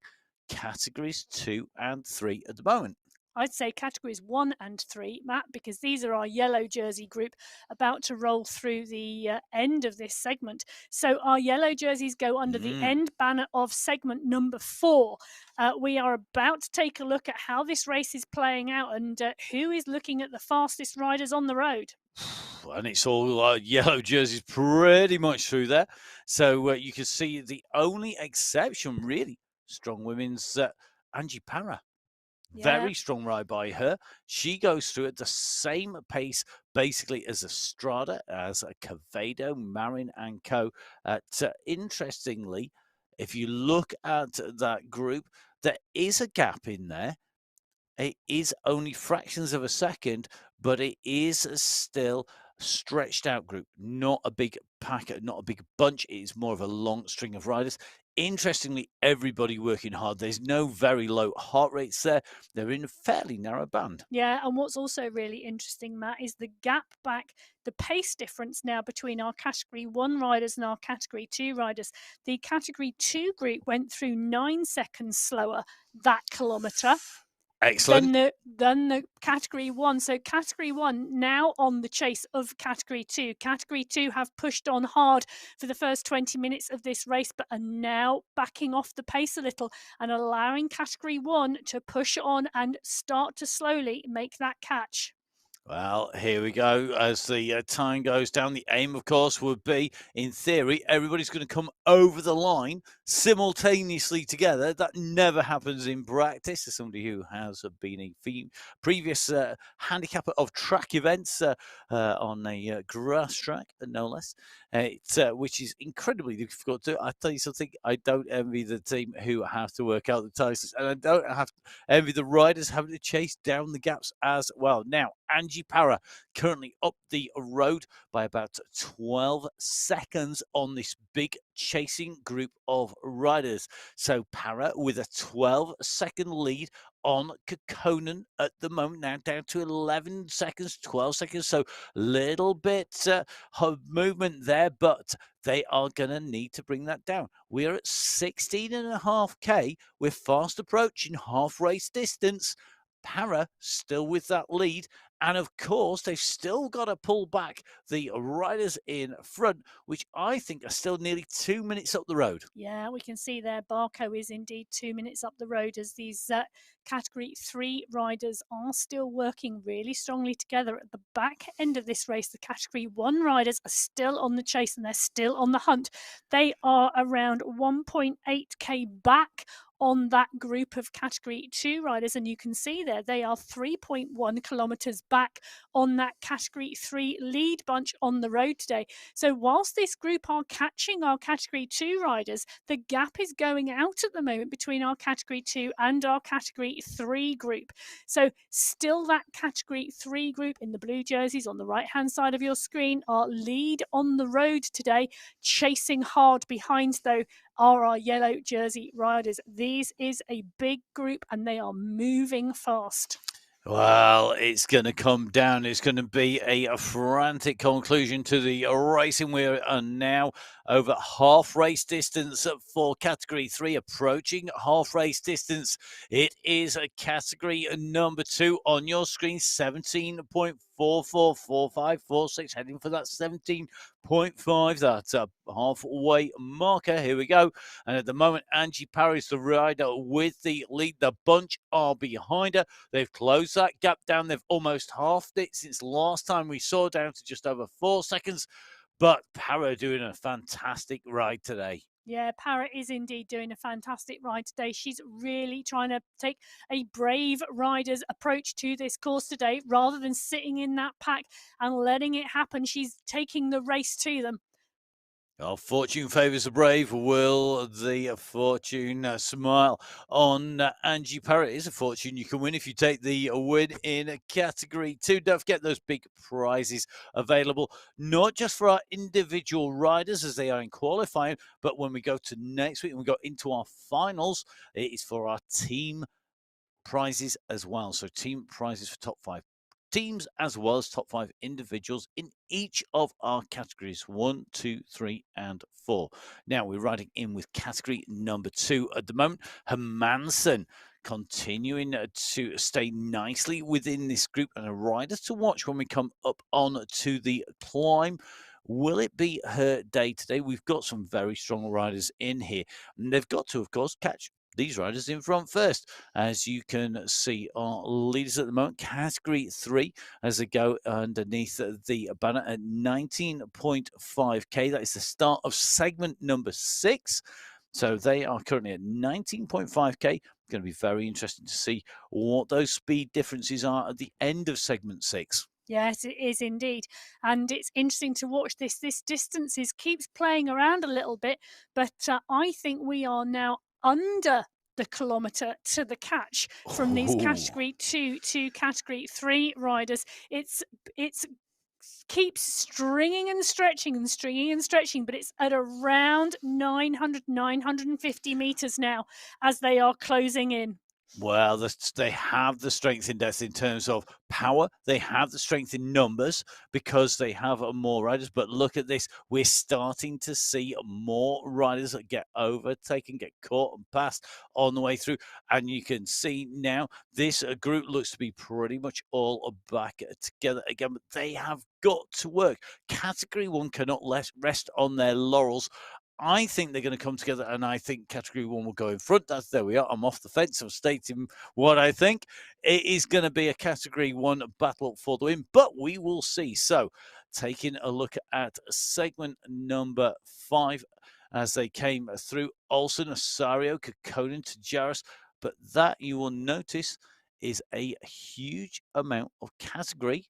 S1: categories 2 and 3 at the moment.
S2: I'd say categories 1 and 3, Matt, because these are our yellow jersey group about to roll through the end of this segment. So our yellow jerseys go under the end banner of segment number 4. We are about to take a look at how this race is playing out and who is looking at the fastest riders on the road.
S1: And it's all yellow jerseys pretty much through there. So you can see the only exception, really, strong women's Angie Parra.
S2: Yeah.
S1: Very strong ride by her. She goes through at the same pace, basically, as Estrada, as Quevedo, Marin, and Co. Interestingly, if you look at that group, there is a gap in there. It is only fractions of a second, but it is still stretched out group, not a big packet, not a big bunch. It is more of a long string of riders. Interestingly, everybody working hard. There's no very low heart rates there. They're in a fairly narrow band.
S2: Yeah, and what's also really interesting, Matt, is the gap back, the pace difference now between our Category 1 riders and our Category 2 riders. The Category 2 group went through 9 seconds slower that kilometre.
S1: Excellent.
S2: Than the Category 1. So Category 1 now on the chase of Category 2. Category 2 have pushed on hard for the first 20 minutes of this race, but are now backing off the pace a little and allowing Category 1 to push on and start to slowly make that catch.
S1: Well, here we go. As the time goes down, the aim, of course, would be, in theory, everybody's going to come over the line simultaneously together. That never happens in practice. As somebody who has been a previous handicapper of track events on a grass track, no less, which is incredibly difficult to do. I tell you something, I don't envy the team who have to work out the times, and I don't have to envy the riders having to chase down the gaps as well. Now, Angie Parra currently up the road by about 12 seconds on this big chasing group of riders. So Parra with a 12-second lead on Kekkonen at the moment, now down to 11 seconds, 12 seconds. So little bit of movement there, but they are going to need to bring that down. We're at 16.5k. We're fast approaching half race distance. Para still with that lead. And of course, they've still got to pull back the riders in front, which I think are still nearly 2 minutes up the road.
S2: Yeah, we can see there Barco is indeed 2 minutes up the road as these Category 3 riders are still working really strongly together at the back end of this race. The Category 1 riders are still on the chase and they're still on the hunt. They are around 1.8k back on that group of Category 2 riders, and you can see there they are 3.1 kilometers back on that Category 3 lead bunch on the road today. So whilst this group are catching our Category 2 riders, the gap is going out at the moment between our Category 2 and our Category 3 group. So still that Category 3 group in the blue jerseys on the right-hand side of your screen are lead on the road today. Chasing hard behind, though, are our yellow jersey riders. This is a big group and they are moving fast.
S1: Well, it's going to come down. It's going to be a frantic conclusion to the racing. We are now over half race distance for Category 3, approaching half race distance. It is a Category number 2 on your screen, 17.444546, heading for that 17.5. That's a halfway marker. Here we go. And at the moment, Angie Parry's the rider with the lead. The bunch are behind her. They've closed that gap down. They've almost halved it since last time we saw, down to just over 4 seconds. But Para doing a fantastic ride today.
S2: Yeah, Parrot is indeed doing a fantastic ride today. She's really trying to take a brave rider's approach to this course today. Rather than sitting in that pack and letting it happen, she's taking the race to them.
S1: Oh, fortune favours the brave. Will the fortune smile on Angie Parrott? It is a fortune you can win if you take the win in Category 2. Don't forget those big prizes available, not just for our individual riders as they are in qualifying, but when we go to next week and we go into our finals, it is for our team prizes as well. So team prizes for top 5 teams as well as top 5 individuals in each of our categories 1, 2, 3, and 4. Now we're riding in with category number 2 at the moment. Hermansen continuing to stay nicely within this group, and a rider to watch when we come up on to the climb. Will it be her day today? We've got some very strong riders in here, and they've got to, of course, catch these riders in front first. As you can see, our leaders at the moment, category 3, as they go underneath the banner at 19.5k. That is the start of segment number 6. So they are currently at 19.5k. Going to be very interesting to see what those speed differences are at the end of segment 6.
S2: Yes, it is indeed. And it's interesting to watch this. This distance keeps playing around a little bit, but I think we are now under the kilometre to the catch from these category 2 to category 3 riders. It's keeps stringing and stretching and stringing and stretching, but it's at around 950 meters now as they are closing in.
S1: Well, they have the strength in depth in terms of power. They have the strength in numbers because they have more riders. But look at this. We're starting to see more riders that get overtaken, get caught and passed on the way through. And you can see now this group looks to be pretty much all back together again. But they have got to work. Category 1 cannot rest on their laurels. I think they're going to come together, and I think Category 1 will go in front. There we are. I'm off the fence. I'm stating what I think. It is going to be a Category 1 battle for the win, but we will see. So, taking a look at segment number 5 as they came through, Olsen, Osario, Kekkonen, Tajaris, but that you will notice is a huge amount of Category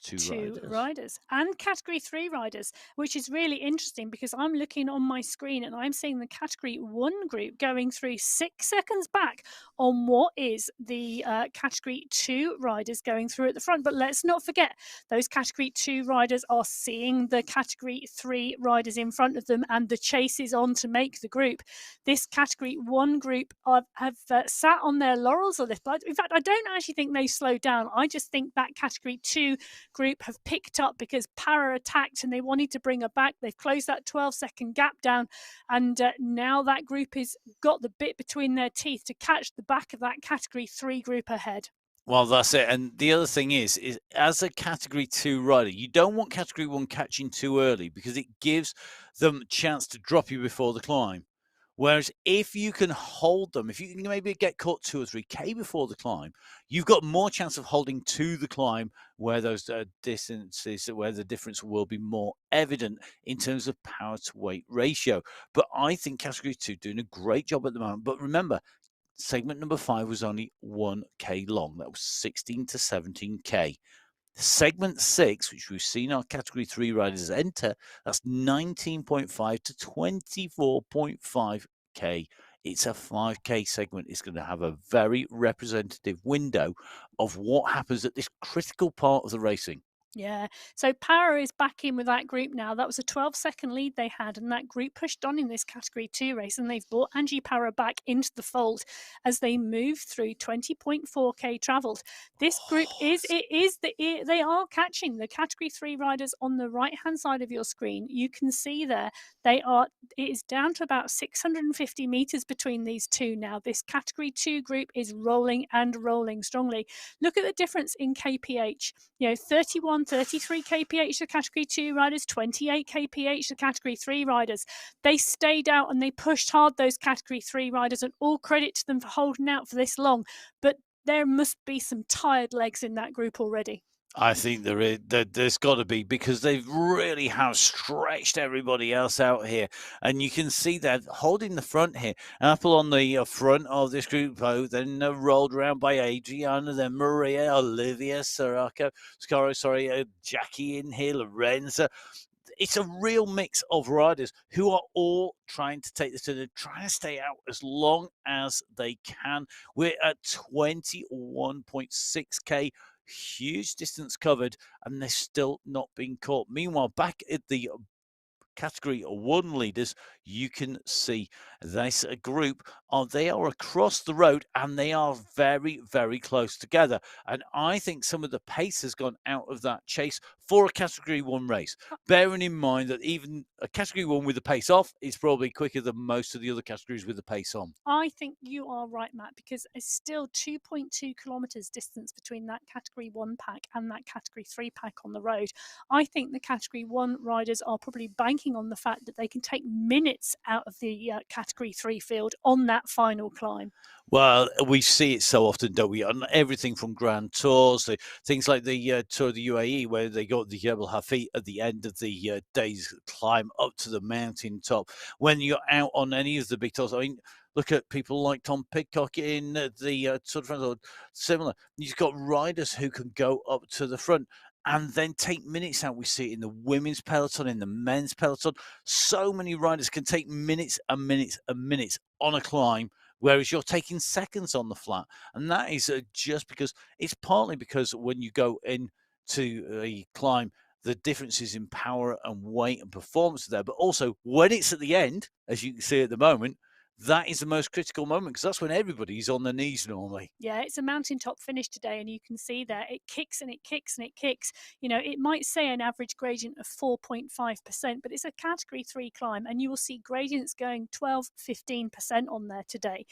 S1: 2
S2: riders and category 3 riders, which is really interesting because I'm looking on my screen and I'm seeing the category 1 group going through 6 seconds back on what is the category 2 riders going through at the front. But let's not forget, those category 2 riders are seeing the category 3 riders in front of them, and the chase is on to make the group. This category 1 group have sat on their laurels a little. In fact, I don't actually think they slowed down. I just think that category 2 group have picked up because Para attacked and they wanted to bring her back. They've closed that 12-second gap down, and now that group has got the bit between their teeth to catch the back of that category 3 group ahead.
S1: Well, that's it. And the other thing is as a category 2 rider, you don't want category 1 catching too early because it gives them a chance to drop you before the climb. Whereas if you can hold them, if you can maybe get caught 2 or 3K before the climb, you've got more chance of holding to the climb where those distances, where the difference will be more evident in terms of power to weight ratio. But I think category 2 doing a great job at the moment. But remember, segment number 5 was only 1K long. That was 16 to 17K. Segment 6, which we've seen our category 3 riders enter, that's 19.5 to 24.5K. It's a 5K segment. It's going to have a very representative window of what happens at this critical part of the racing.
S2: Yeah. So Power is back in with that group now. That was a 12-second lead they had, and that group pushed on in this Category 2 race, and they've brought Angie Power back into the fold as they move through 20.4K travelled. This group they are catching the Category 3 riders on the right-hand side of your screen. You can see there it is down to about 650 metres between these two now. This Category 2 group is rolling and rolling strongly. Look at the difference in kph. 31, 33 kph the Category 2 riders, 28 kph the Category 3 riders. They stayed out and they pushed hard, those Category 3 riders, and all credit to them for holding out for this long. But there must be some tired legs in that group already.
S1: I think there's got to be, because they really have stretched everybody else out here, and you can see that holding the front here. Apple on the front of this group, then rolled around by Adriana, then Maria, Olivia, Jackie in here, Lorenza. It's a real mix of riders who are all trying to take this to, they're trying to stay out as long as they can. We're at 21.6K, huge distance covered, and they're still not being caught. Meanwhile, back at the Category 1 leaders, you can see this group they are across the road, and they are very, very close together. And I think some of the pace has gone out of that chase for a Category 1 race, bearing in mind that even a Category 1 with the pace off is probably quicker than most of the other categories with the pace on.
S2: I think you are right, Matt, because it's still 2.2 kilometres distance between that Category 1 pack and that Category 3 pack on the road. I think the Category 1 riders are probably banking on the fact that they can take minutes out of the Category 3 field on that final climb.
S1: Well, we see it so often, don't we? On everything from Grand Tours, things like the Tour of the UAE, where they got the Jebel Hafid at the end of the day's climb up to the mountain top. When you're out on any of the big tours, I mean, look at people like Tom Pidcock in the Tour de France, or similar. You've got riders who can go up to the front and then take minutes out. We see it in the women's peloton, in the men's peloton. So many riders can take minutes and minutes and minutes on a climb, whereas you're taking seconds on the flat. And that is just because it's partly because when you go into a climb, the differences in power and weight and performance are there. But also when it's at the end, as you can see at the moment, that is the most critical moment, because that's when everybody's on their knees normally.
S2: Yeah, it's a mountaintop finish today, and you can see there it kicks and it kicks and it kicks. It might say an average gradient of 4.5%, but it's a Category 3 climb, and you will see gradients going 12, 15% on there today.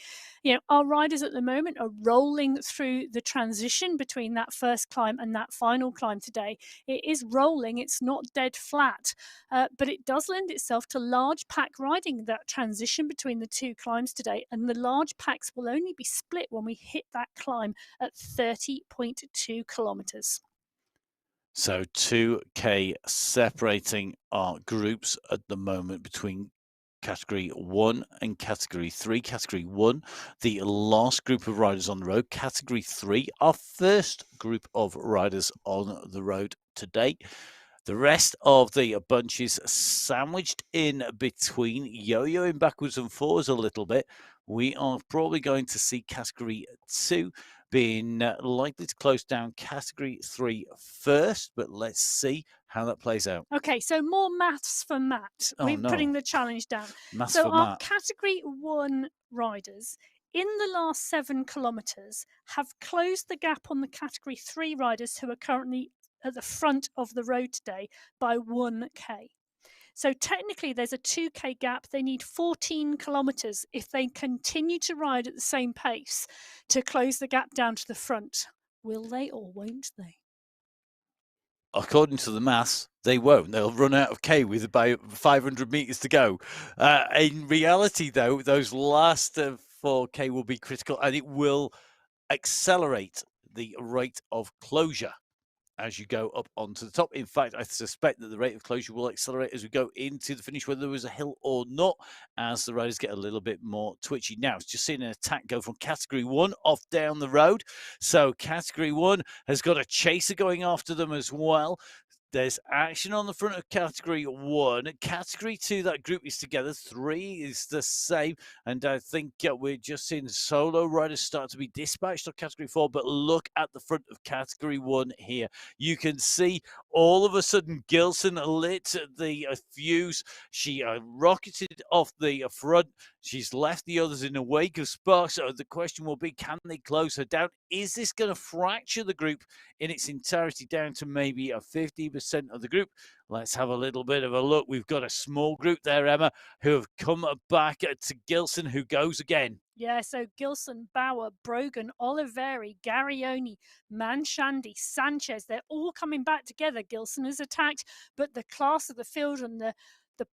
S2: Our riders at the moment are rolling through the transition between that first climb and that final climb today. It is rolling, it's not dead flat, but it does lend itself to large pack riding, that transition between the two climbs today, and the large packs will only be split when we hit that climb at 30.2 kilometers.
S1: So 2K separating our groups at the moment between Category 1 and Category 3. Category 1, the last group of riders on the road. Category 3, our first group of riders on the road today. The rest of the bunch is sandwiched in between, yo-yoing backwards and forwards a little bit. We are probably going to see Category 2 being likely to close down Category 3 first, but let's see how that plays out.
S2: Okay, so more maths for Matt.
S1: Oh,
S2: We're
S1: no.
S2: putting the challenge down.
S1: Maths
S2: So
S1: for
S2: our
S1: Matt.
S2: Category 1 riders in the last 7 kilometres have closed the gap on the Category 3 riders who are currently at the front of the road today by 1K. So technically there's a 2K gap. They need 14 kilometres if they continue to ride at the same pace to close the gap down to the front. Will they or won't they?
S1: According to the maths, they won't. They'll run out of K with about 500 meters to go. In reality, though, those last 4K will be critical, and it will accelerate the rate of closure as you go up onto the top. In fact, I suspect that the rate of closure will accelerate as we go into the finish, whether there was a hill or not, as the riders get a little bit more twitchy. Now, it's just seeing an attack go from category 1 off down the road. So category 1 has got a chaser going after them as well. There's action on the front of category 1. Category 2, that group is together. 3 is the same. And I think we're just seeing solo riders start to be dispatched on category 4. But look at the front of category 1 here. You can see all of a sudden Gilson lit the fuse. She rocketed off the front. She's left the others in a wake of sparks. So the question will be, can they close her down? Is this going to fracture the group in its entirety down to maybe a 50% of the group? Let's have a little bit of a look. We've got a small group there, Emma, who have come back to Gilson, who goes again.
S2: Yeah, so Gilson, Bauer, Brogan, Oliveri, Garioni, Manshandi, Sanchez, they're all coming back together. Gilson has attacked, but the class of the field and the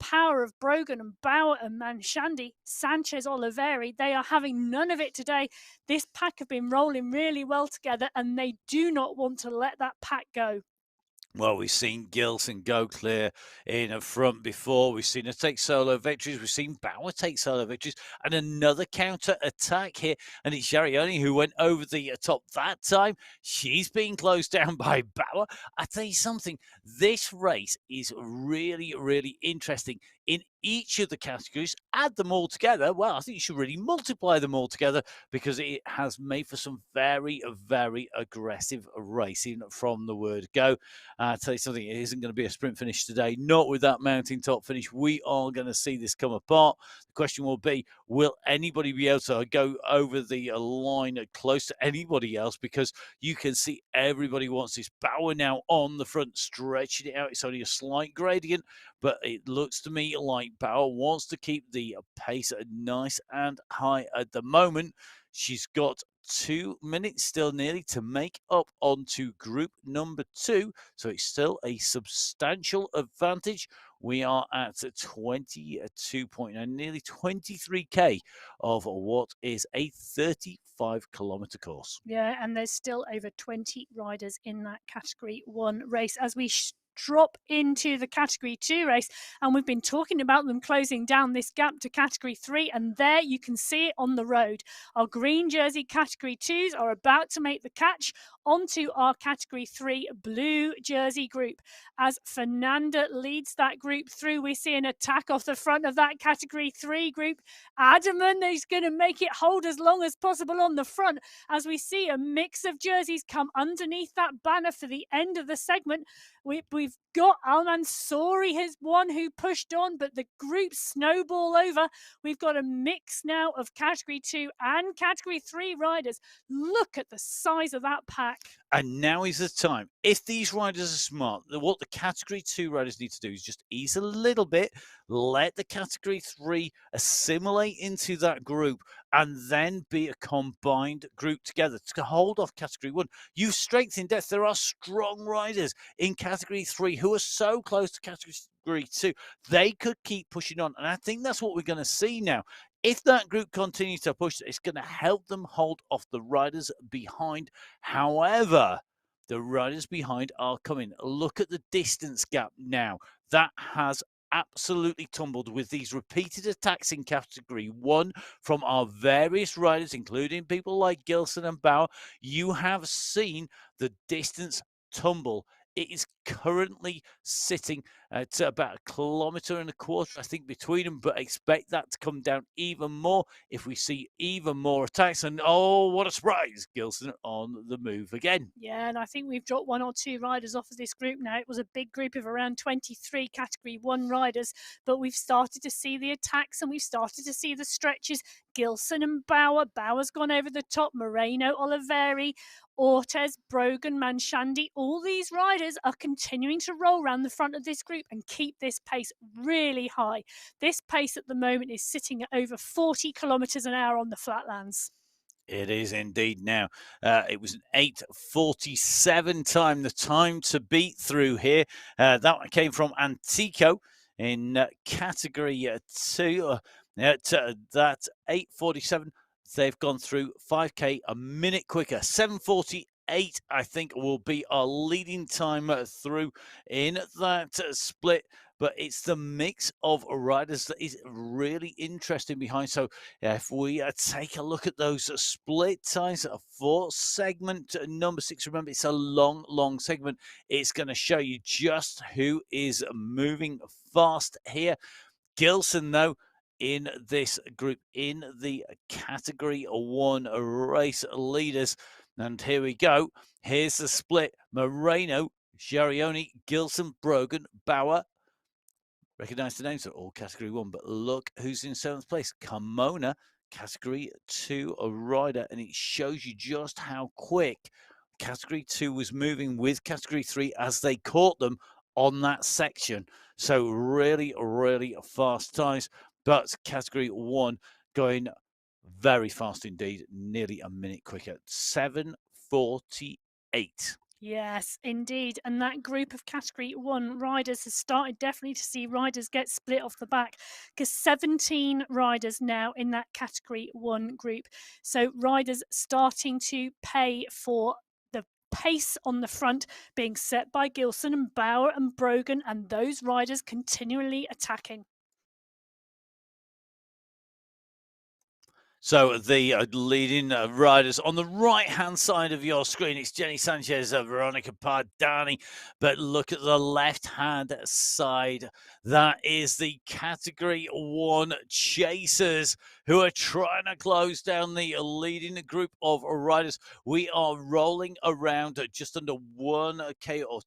S2: power of Brogan and Bauer and Manshandi, Sanchez, Oliveri, they are having none of it today. This pack have been rolling really well together, and they do not want to let that pack go.
S1: Well, we've seen Gilson go clear in front before. We've seen her take solo victories. We've seen Bauer take solo victories. And another counter attack here. And it's Jarioni who went over the top that time. She's being closed down by Bauer. I tell you something, this race is really, really interesting. In each of the categories, add them all together. Well, I think you should really multiply them all together, because it has made for some very, very aggressive racing from the word go. I'll tell you something, it isn't going to be a sprint finish today, not with that mountain top finish. We are going to see this come apart. The question will be, will anybody be able to go over the line close to anybody else? Because you can see everybody wants this. Bauer now on the front, stretching it out. It's only a slight gradient, but it looks to me like Bauer wants to keep the pace nice and high at the moment. She's got 2 minutes still nearly to make up onto group number 2, so it's still a substantial advantage. We are at 22.9, nearly 23k of what is a 35-kilometer course.
S2: Yeah, and there's still over 20 riders in that category 1 race as we drop into the category 2 race, and we've been talking about them closing down this gap to category 3, and there you can see it on the road. Our green jersey category 2s are about to make the catch onto our category 3 blue jersey group. As Fernanda leads that group through, we see an attack off the front of that category 3 group. Adamant is going to make it hold as long as possible on the front, as we see a mix of jerseys come underneath that banner for the end of the segment. We've got Al-Mansouri, his one who pushed on, but the group snowball over. We've got a mix now of category 2 and category 3 riders. Look at the size of that pack.
S1: And now is the time. If these riders are smart, what the category 2 riders need to do is just ease a little bit, let the category 3 assimilate into that group, and then be a combined group together to hold off category 1. You've strength in depth. There are strong riders in category 3 who are so close to category 2. They could keep pushing on. And I think that's what we're going to see now. If that group continues to push, it's going to help them hold off the riders behind. However, the riders behind are coming. Look at the distance gap now. That has absolutely tumbled with these repeated attacks in category 1 from our various riders, including people like Gilson and Bauer. You have seen the distance tumble. It is currently sitting at about 1.25 kilometers, I think, between them, but expect that to come down even more if we see even more attacks. And oh, what a surprise! Gilson on the move again.
S2: Yeah, and I think we've dropped 1 or 2 riders off of this group now. It was a big group of around 23 category 1 riders, but we've started to see the attacks and we've started to see the stretches. Gilson and Bauer. Bauer's gone over the top. Moreno, Oliveri, Ortez, Brogan, Manshandi, all these riders are continuing to roll around the front of this group and keep this pace really high. This pace at the moment is sitting at over 40 kilometres an hour on the flatlands.
S1: It is indeed now. It was an 8:47 time, the time to beat through here. That one came from Antico in category 2. At that 8:47, they've gone through 5K a minute quicker. 7:48, I think, will be our leading time through in that split. But it's the mix of riders that is really interesting behind. So if we take a look at those split times for segment number 6, remember it's a long, long segment. It's going to show you just who is moving fast here. Gilson, though, in this group, in the category 1 race leaders. And here we go. Here's the split. Moreno, Giarioni, Gilson, Brogan, Bauer. Recognize the names, are all category 1, but look who's in 7th place. Carmona, category 2 rider, and it shows you just how quick category 2 was moving with category 3 as they caught them on that section. So really, really fast times, but category 1 going very fast indeed, nearly a minute quicker. 7:48.
S2: Yes, indeed. And that group of category 1 riders has started definitely to see riders get split off the back, because 17 riders now in that category 1 group. So riders starting to pay for the pace on the front being set by Gilson and Bauer and Brogan, and those riders continually attacking.
S1: So the leading riders on the right-hand side of your screen, it's Jenny Sanchez, Veronica Pardani. But look at the left-hand side. That is the Category 1 chasers who are trying to close down the leading group of riders. We are rolling around just under 1K or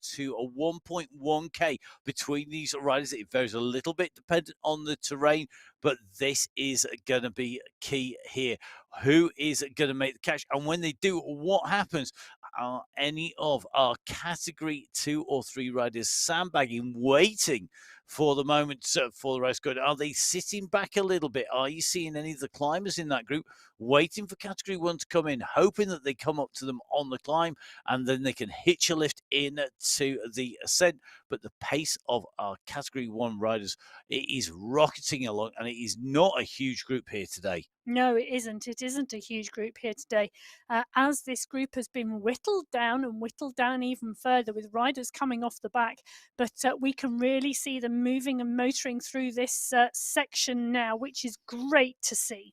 S1: 1.1K between these riders. It varies a little bit dependent on the terrain, but this is going to be key here. Who is going to make the catch? And when they do, what happens? Are any of our category 2 or 3 riders sandbagging, waiting for the moment for the race going? Are they sitting back a little bit? Are you seeing any of the climbers in that group waiting for category 1 to come in, hoping that they come up to them on the climb and then they can hitch a lift in to the ascent? But the pace of our category 1 riders, it is rocketing along, and it is not a huge group here today.
S2: No, it isn't. It isn't a huge group here today. As this group has been whittled down and whittled down even further with riders coming off the back, but we can really see them moving and motoring through this section now, which is great to see.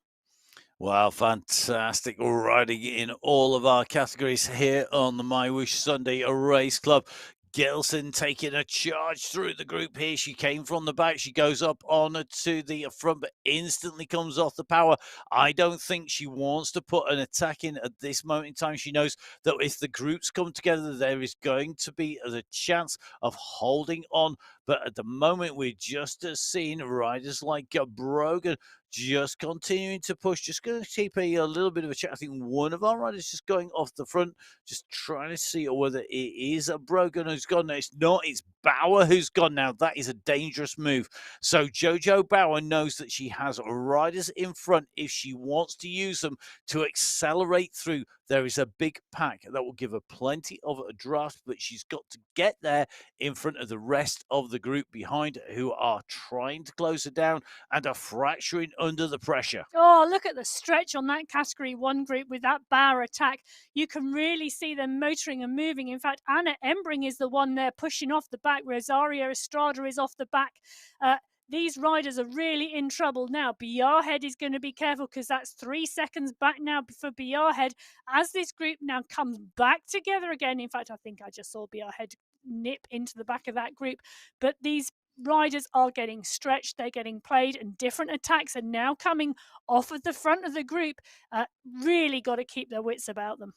S1: Wow, fantastic riding in all of our categories here on the MyWhoosh Sunday Race Club. Gilson taking a charge through the group here. She came from the back. She goes up on to the front, but instantly comes off the power. I don't think she wants to put an attack in at this moment in time. She knows that if the groups come together, there is going to be the chance of holding on. But at the moment, we're just seeing riders like Brogan just continuing to push, just going to keep a little bit of a check. I think one of our riders just going off the front, just trying to see whether it is a Brogan who's gone. It's not, it's Bauer who's gone now. That is a dangerous move. So Jojo Bauer knows that she has riders in front if she wants to use them to accelerate through. There is a big pack that will give her plenty of a draft, but she's got to get there in front of the rest of the group behind who are trying to close her down and are fracturing under the pressure.
S2: Oh, look at the stretch on that category 1 group with that Bauer attack. You can really see them motoring and moving. In fact, Anna Embring is the one there pushing off the back. Rosario Estrada is off the back. These riders are really in trouble now. Biarhead is going to be careful because that's 3 seconds back now for Biarhead as this group now comes back together again. In fact, I think I just saw Biarhead nip into the back of that group. But these riders are getting stretched, they're getting played, and different attacks are now coming off of the front of the group. Really got to keep their wits about them.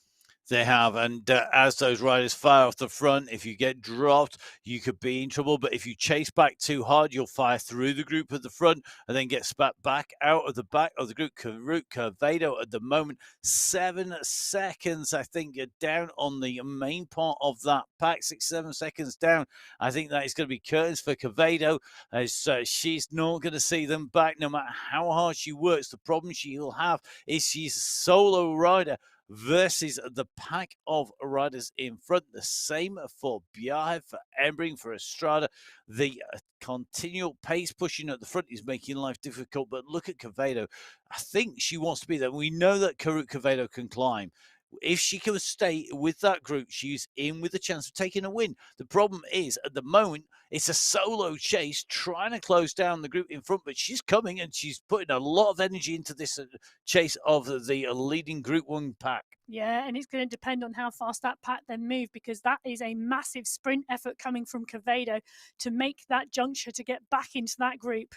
S1: They have, and as those riders fire off the front, if you get dropped, you could be in trouble. But if you chase back too hard, you'll fire through the group at the front and then get spat back out of the back of the group. Curvado at the moment, 7 seconds, I think, down on the main part of that pack, 6, 7 seconds down. I think that is going to be curtains for Curvado, as she's not going to see them back no matter how hard she works. The problem she'll have is she's a solo rider versus the pack of riders in front. The same for Bjarhe, for Embring, for Estrada. The continual pace pushing at the front is making life difficult. But look at Curvado. I think she wants to be there. We know that Curvado can climb. If she can stay with that group, she's in with a chance of taking a win. The problem is, at the moment, it's a solo chase trying to close down the group in front, but she's coming and she's putting a lot of energy into this chase of the leading Group 1 pack.
S2: Yeah, and it's going to depend on how fast that pack then move, because that is a massive sprint effort coming from Curvado to make that juncture to get back into that group.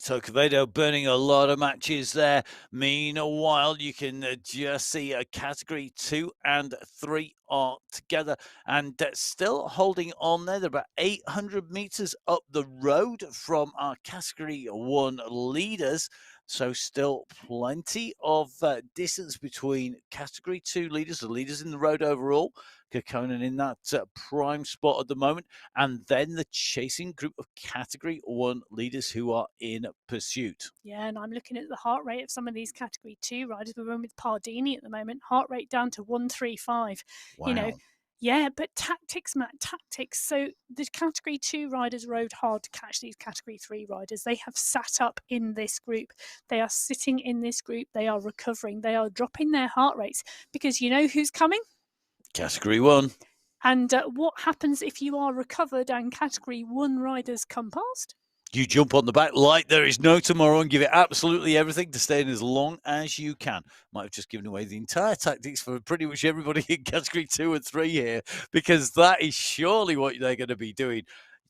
S1: So Quevedo burning a lot of matches there. Meanwhile, you can just see a category 2 and 3 are together and still holding on there. They're about 800 meters up the road from our category 1 leaders. So still plenty of distance between category 2 leaders, the leaders in the road overall. Kekkonen in that prime spot at the moment, and then the chasing group of category 1 leaders who are in pursuit.
S2: Yeah, and I'm looking at the heart rate of some of these category 2 riders. We're running with Pardini at the moment, heart rate down to 135.
S1: Wow.
S2: You know, yeah, but tactics, Matt, tactics. So the category 2 riders rode hard to catch these category 3 riders. They have sat up in this group. They are sitting in this group. They are recovering. They are dropping their heart rates because you know who's coming?
S1: Category 1.
S2: And what happens if you are recovered and category 1 riders come past?
S1: You jump on the back like there is no tomorrow and give it absolutely everything to stay in as long as you can. Might have just given away the entire tactics for pretty much everybody in category 2 and 3 here, because that is surely what they're going to be doing.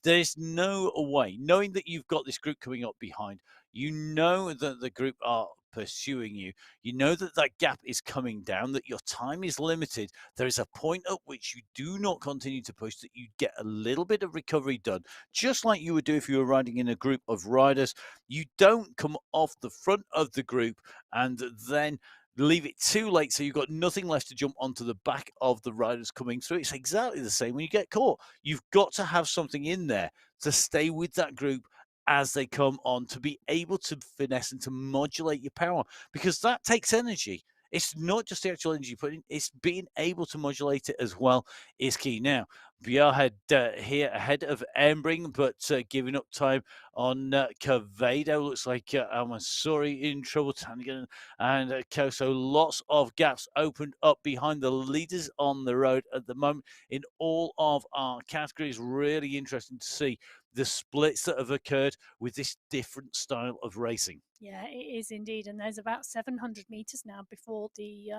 S1: There's no way, knowing that you've got this group coming up behind, you know that the group are pursuing you. You know that that gap is coming down, that your time is limited. There is a point at which you do not continue to push, that you get a little bit of recovery done, just like you would do if you were riding in a group of riders. You don't come off the front of the group and then leave it too late, so you've got nothing left to jump onto the back of the riders coming through. It's exactly the same when you get caught. You've got to have something in there to stay with that group as they come on, to be able to finesse and to modulate your power, because that takes energy. It's not just the actual energy you put in, it's being able to modulate it as well is key. Now, Bjarhe here ahead of Embring, but giving up time on Quevedo. Looks like Almasori in trouble. Tannigan and Koso. Lots of gaps opened up behind the leaders on the road at the moment in all of our categories. Really interesting to see the splits that have occurred with this different style of racing.
S2: Yeah, it is indeed. And there's about 700 meters now before the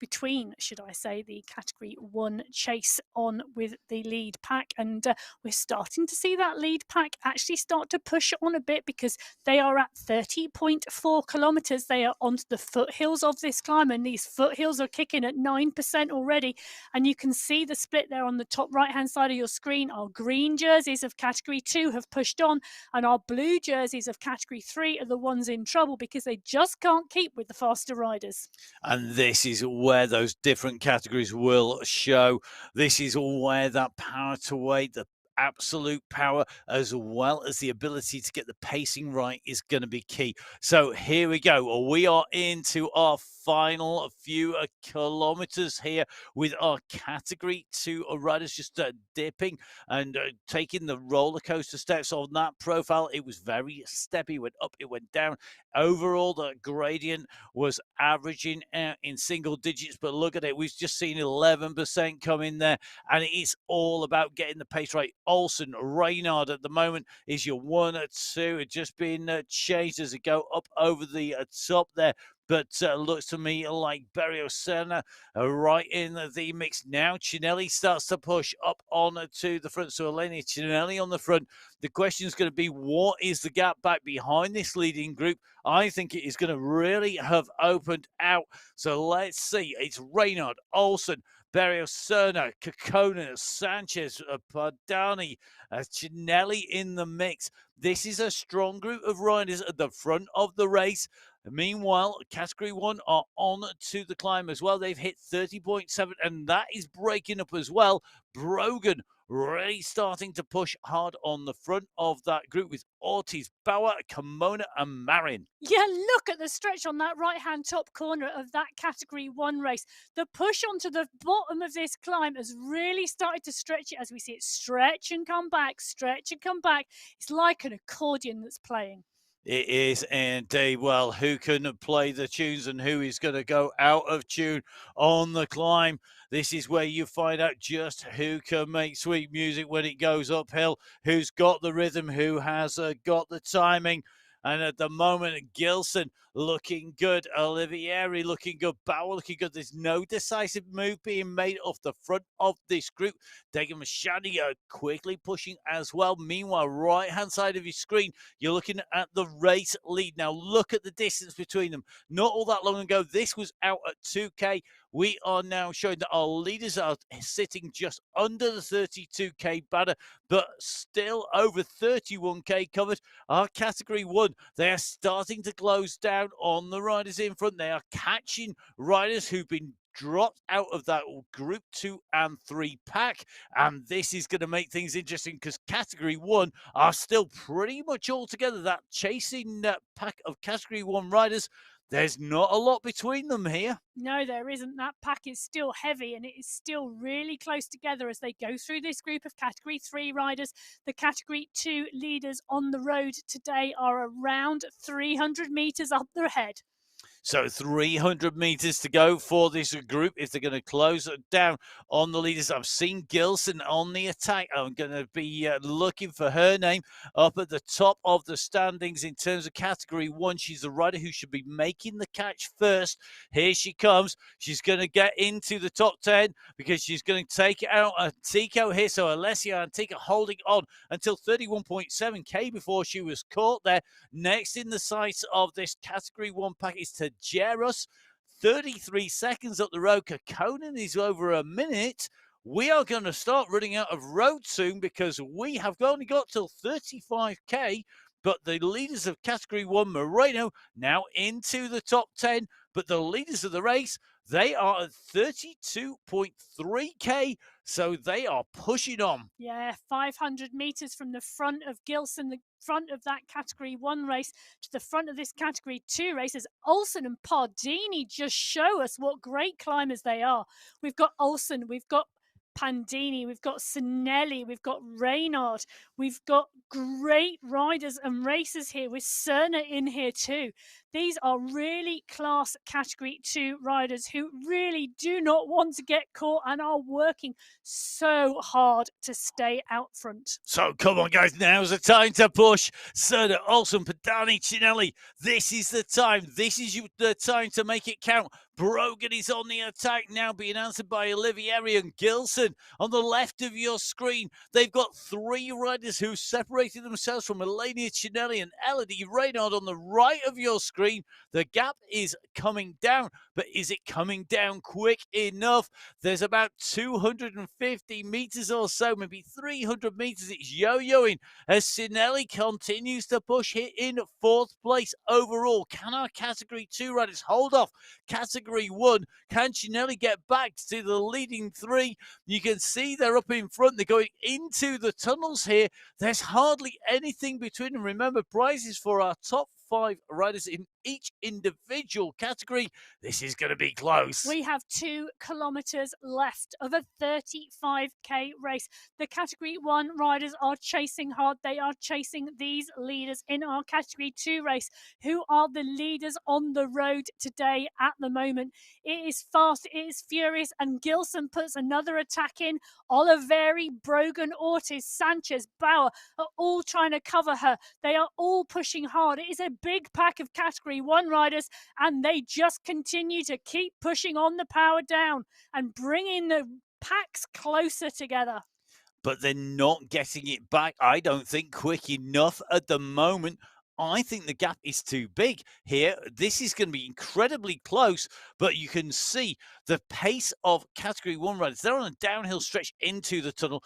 S2: between, should I say, the category 1 chase on with the lead pack. And we're starting to see that lead pack actually start to push on a bit, because they are at 30.4 kilometers. They are onto the foothills of this climb, and these foothills are kicking at 9% already. And you can see the split there on the top right-hand side of your screen. Our green jerseys of category 2 have pushed on, and our blue jerseys of category 3 are the ones in trouble because they just can't keep with the faster riders.
S1: And this is where those different categories will show. This is where that power to weight, the absolute power, as well as the ability to get the pacing right, is going to be key. So here we go. We are into our final few kilometers here with our category 2 riders just dipping and taking the roller coaster steps on that profile. It was very steppy, went up, it went down. Overall, the gradient was averaging out in single digits, but look at it. We've just seen 11% come in there, and it's all about getting the pace right. Olsen, Reynard at the moment is your 1 or 2. It's just been changed as it go up over the top there. but looks to me like Berio Serna right in the mix now. Cinelli starts to push up on to the front. So Elena Cinelli on the front. The question is going to be, what is the gap back behind this leading group? I think it is going to really have opened out. So let's see. It's Reynard, Olsen, Berio Serna, Kokona, Sanchez, Pardani, Cinelli in the mix. This is a strong group of riders at the front of the race. Meanwhile, Category 1 are on to the climb as well. They've hit 30.7, and that is breaking up as well. Brogan really starting to push hard on the front of that group with Ortiz, Bauer, Kimona, and Marin.
S2: Yeah, look at the stretch on that right-hand top corner of that Category 1 race. The push onto the bottom of this climb has really started to stretch it as we see it stretch and come back, stretch and come back. It's like an accordion that's playing.
S1: It is indeed. Well, who can play the tunes and who is going to go out of tune on the climb? This is where you find out just who can make sweet music when it goes uphill, who's got the rhythm, who has got the timing. And at the moment, Gilson looking good, Olivieri looking good, Bauer looking good. There's no decisive move being made off the front of this group. Dagan Mashani quickly pushing as well. Meanwhile, right-hand side of your screen, you're looking at the race lead. Now, look at the distance between them. Not all that long ago, this was out at 2K. We are now showing that our leaders are sitting just under the 32K banner, but still over 31K covered. Our Category 1, they are starting to close down on the riders in front. They are catching riders who've been dropped out of that Group 2 and 3 pack. And this is going to make things interesting because Category 1 are still pretty much all together. That chasing pack of Category 1 riders, there's not a lot between them here.
S2: No, there isn't. That pack is still heavy and it is still really close together as they go through this group of Category 3 riders. The Category 2 leaders on the road today are around 300 metres up their head.
S1: So 300 meters to go for this group if they're going to close down on the leaders. I've seen Gilson on the attack. I'm going to be looking for her name up at the top of the standings in terms of Category 1. She's the rider who should be making the catch first. Here she comes. She's going to get into the top 10 because she's going to take out Antico here. So Alessia Antico holding on until 31.7K before she was caught there. Next in the sights of this Category 1 pack is Tajeros, 33 seconds up the road. Kokkonen is over a minute. We are going to start running out of road soon because we have only got till 35K. But the leaders of Category 1, Moreno, now into the top 10. But the leaders of the race, they are at 32.3K. So they are pushing on.
S2: Yeah, 500 metres from the front of Gilson, the front of that Category 1 race, to the front of this Category 2 race, as Olsen and Pardini just show us what great climbers they are. We've got Olsen, we've got Pandini, we've got Sinelli, we've got Reynard, we've got great riders and racers here with Serna in here too. These are really class Category 2 riders who really do not want to get caught and are working so hard to stay out front.
S1: So come on, guys, now's the time to push. Serna, Olsen, Padani, Cinelli, this is the time. This is the time to make it count. Brogan is on the attack now, being answered by Olivieri and Gilson. On the left of your screen, they've got three riders who separated themselves from Elenia Cinelli and Elodie Reynard on the right of your screen. The gap is coming down, but is it coming down quick enough? There's about 250 meters or so, maybe 300 meters. It's yo-yoing as Cinelli continues to push here in fourth place overall. Can our Category 2 riders hold off Category 1? Can Cinelli get back to the leading three? You can see they're up in front. They're going into the tunnels here. There's hardly anything between them. Remember, prizes for our top 5 riders in each individual category. This is going to be close.
S2: We have 2 kilometers left of a 35K race. The Category 1 riders are chasing hard. They are chasing these leaders in our Category 2 race, who are the leaders on the road today at the moment. It is fast, it is furious, and Gilson puts another attack in. Olivieri, Brogan, Ortiz, Sanchez, Bauer are all trying to cover her. They are all pushing hard. It is a big pack of Category Category 1 riders, and they just continue to keep pushing on the power down and bringing the packs closer together.
S1: But they're not getting it back, I don't think, quick enough at the moment. I think the gap is too big here. This is going to be incredibly close, but you can see the pace of Category 1 riders. They're on a downhill stretch into the tunnel,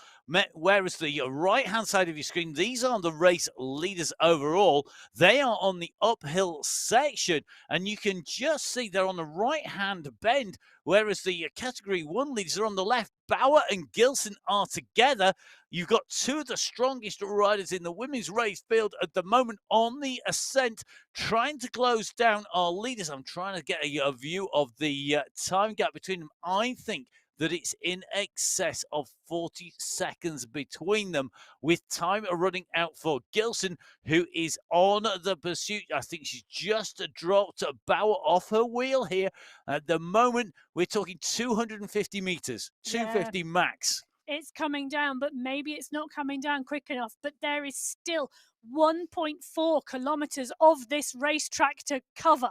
S1: whereas the right-hand side of your screen, these are the race leaders overall. They are on the uphill section, and you can just see they're on the right-hand bend, whereas the Category 1 leaders are on the left. Bauer and Gilson are together. You've got two of the strongest riders in the women's race field at the moment on the ascent, trying to close down our leaders. I'm trying to get a view of the time gap between them. I think that it's in excess of 40 seconds between them, with time running out for Gilson, who is on the pursuit. I think she's just dropped Bauer off her wheel here. At the moment, we're talking 250 meters, 250 max.
S2: It's coming down, but maybe it's not coming down quick enough. But there is still 1.4 kilometers of this racetrack to cover.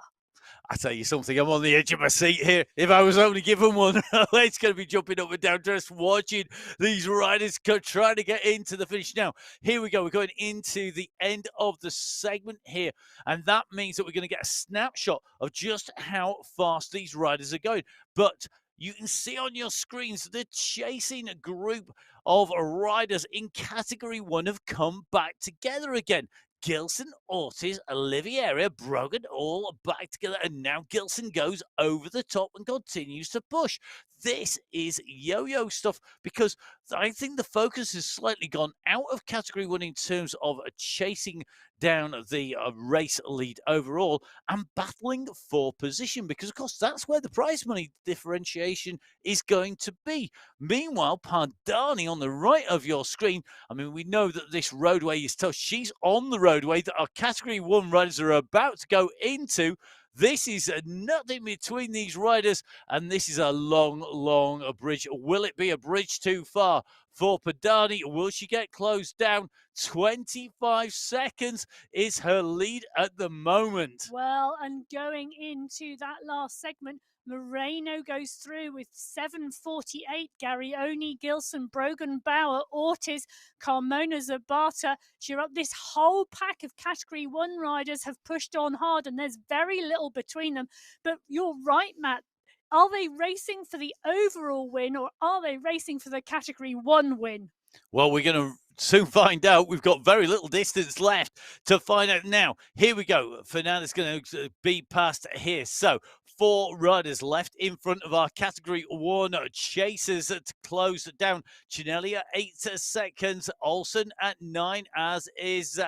S1: I tell you something, I'm on the edge of my seat here. If I was only given one, it's going to be jumping up and down, just watching these riders trying to get into the finish. Now, here we go. We're going into the end of the segment here, and that means that we're going to get a snapshot of just how fast these riders are going. But you can see on your screens the chasing group of riders in Category 1 have come back together again. Gilson, Ortiz, Oliveira, Brogan all back together, and now Gilson goes over the top and continues to push. This is yo-yo stuff, because I think the focus has slightly gone out of Category 1 in terms of chasing down the race lead overall and battling for position, because of course that's where the prize money differentiation is going to be. Meanwhile, Pardani on the right of your screen, I mean, we know that this roadway is tough. She's on the roadway that our Category 1 riders are about to go into. This is nothing between these riders, and this is a long, long bridge. Will it be a bridge too far for Pardani? Will she get closed down? 25 seconds is her lead at the moment.
S2: Well, and going into that last segment, Moreno goes through with 7:48. Garioni, Gilson, Brogan, Bauer, Ortiz, Carmona, Zabata, Girard. This whole pack of Category 1 riders have pushed on hard, and there's very little between them. But you're right, Matt. Are they racing for the overall win, or are they racing for the Category 1 win?
S1: Well, we're going to soon find out. We've got very little distance left to find out now. Here we go. Fernanda's going to be past here. So 4 riders left in front of our Category 1 chasers to close down. Cinelli at 8 seconds. Olsen at 9, as is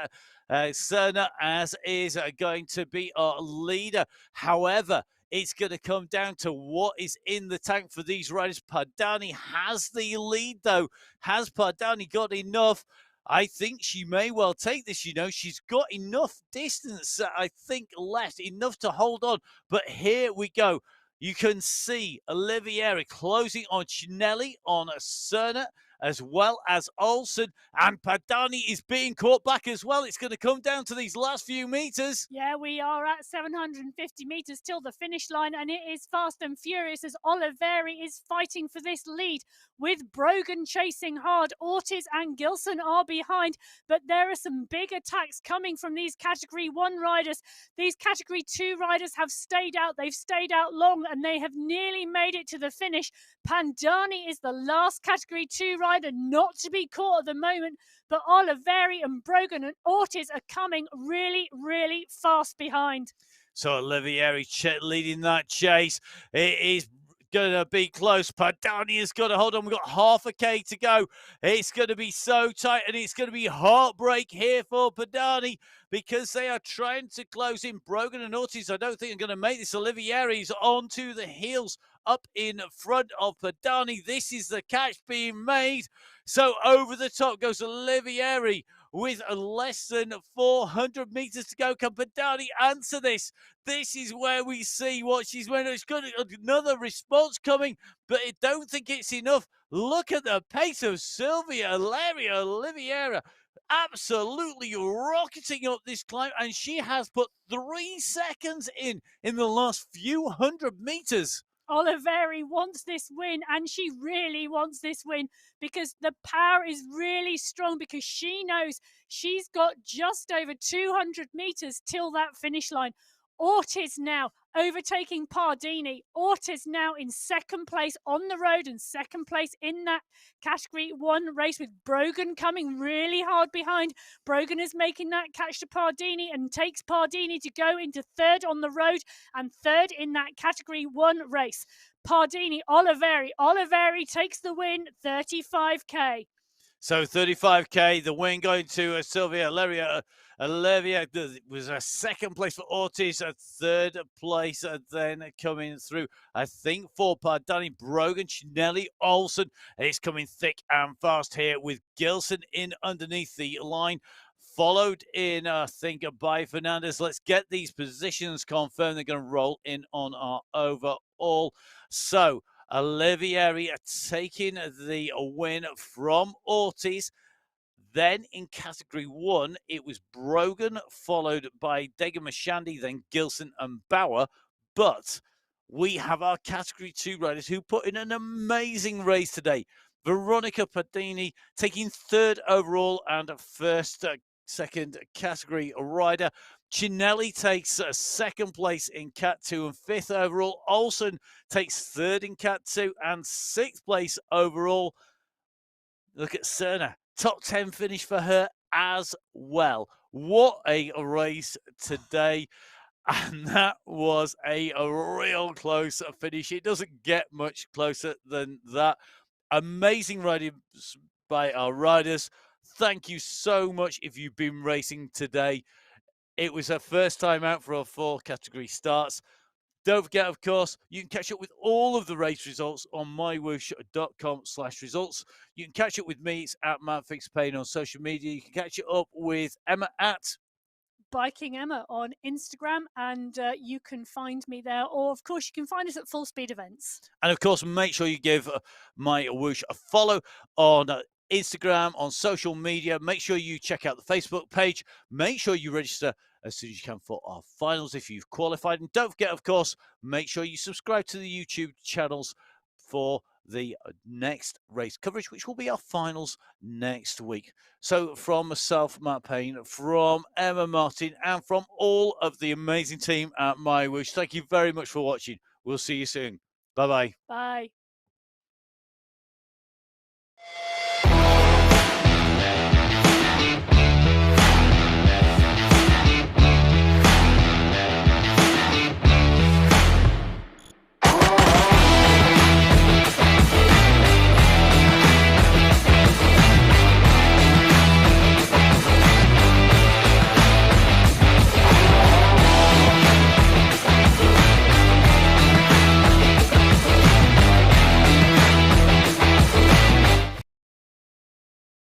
S1: Cerna, as is going to be our leader. However, it's going to come down to what is in the tank for these riders. Pardani has the lead, though. Has Pardani got enough? I think she may well take this. You know, she's got enough distance, I think, left, enough to hold on. But here we go. You can see Oliveira closing on Cinelli, on Cerna, as well as Olsen, and Pardani is being caught back as well. It's going to come down to these last few meters.
S2: Yeah, we are at 750 meters till the finish line, and it is fast and furious as Oliveri is fighting for this lead, with Brogan chasing hard. Ortiz and Gilson are behind, but there are some big attacks coming from these Category 1 riders. These Category 2 riders have stayed out. They've stayed out long, and they have nearly made it to the finish. Pardani is the last Category 2 rider not to be caught at the moment, but Oliveri and Brogan and Ortiz are coming really, really fast behind.
S1: So Olivieri leading that chase. It is going to be close. Pardani has got to hold on. We've got half a K to go. It's going to be so tight, and it's going to be heartbreak here for Pardani, because they are trying to close in. Brogan and Ortiz, I don't think are going to make this. Olivieri's onto the heels up in front of Pardani. This is the catch being made. So over the top goes Olivieri with less than 400 meters to go. Can Pardani answer this? This is where we see what she's wearing. It's got another response coming, but I don't think it's enough. Look at the pace of Sylvia Oliveira. absolutely rocketing up this climb, and she has put 3 seconds in the last few hundred meters.
S2: Oliveri wants this win, and she really wants this win because the power is really strong, because she knows she's got just over 200 meters till that finish line. Ortiz now overtaking Pardini. Ortiz now in second place on the road and second place in that category 1 race, with Brogan coming really hard behind. Brogan is making that catch to Pardini and takes Pardini to go into third on the road and third in that category 1 race. Pardini, Oliveri takes the win, 35k.
S1: So 35k, the win going to Sylvia Leria. Olivia was a second place for Ortiz, a third place then coming through, I think, for Pardani. Brogan, Chinelli, Olsen is coming thick and fast here with Gilson in underneath the line. Followed in, I think, by Fernandez. Let's get these positions confirmed. They're going to roll in on our overall. So Olivieri taking the win from Ortiz. Then in category 1, it was Brogan, followed by Degamashandi, then Gilson and Bauer. But we have our category 2 riders who put in an amazing race today. Veronica Pardini taking third overall and first second category rider. Chinelli takes second place in Cat 2 and fifth overall. Olsen takes third in Cat 2 and sixth place overall. Look at Cerna, top 10 finish for her as well. What a race today. And that was a real close finish. It doesn't get much closer than that. Amazing riding by our riders. Thank you so much if you've been racing today. It was our first time out for our 4 category starts. Don't forget, of course, you can catch up with all of the race results on mywhoosh.com/results. You can catch up with me. It's at MattFixPayne on social media. You can catch it up with Emma at
S2: Biking Emma on Instagram, and you can find me there. Or, of course, you can find us at Full Speed Events.
S1: And, of course, make sure you give MyWhoosh a follow on Instagram, on social media. Make sure you check out the Facebook page. Make sure you register as soon as you can for our finals if you've qualified. And don't forget, of course, make sure you subscribe to the YouTube channels for the next race coverage, which will be our finals next week. So from myself, Matt Payne, from Emma Martin, and from all of the amazing team at MyWhoosh, thank you very much for watching. We'll see you soon. Bye-bye.
S2: Bye.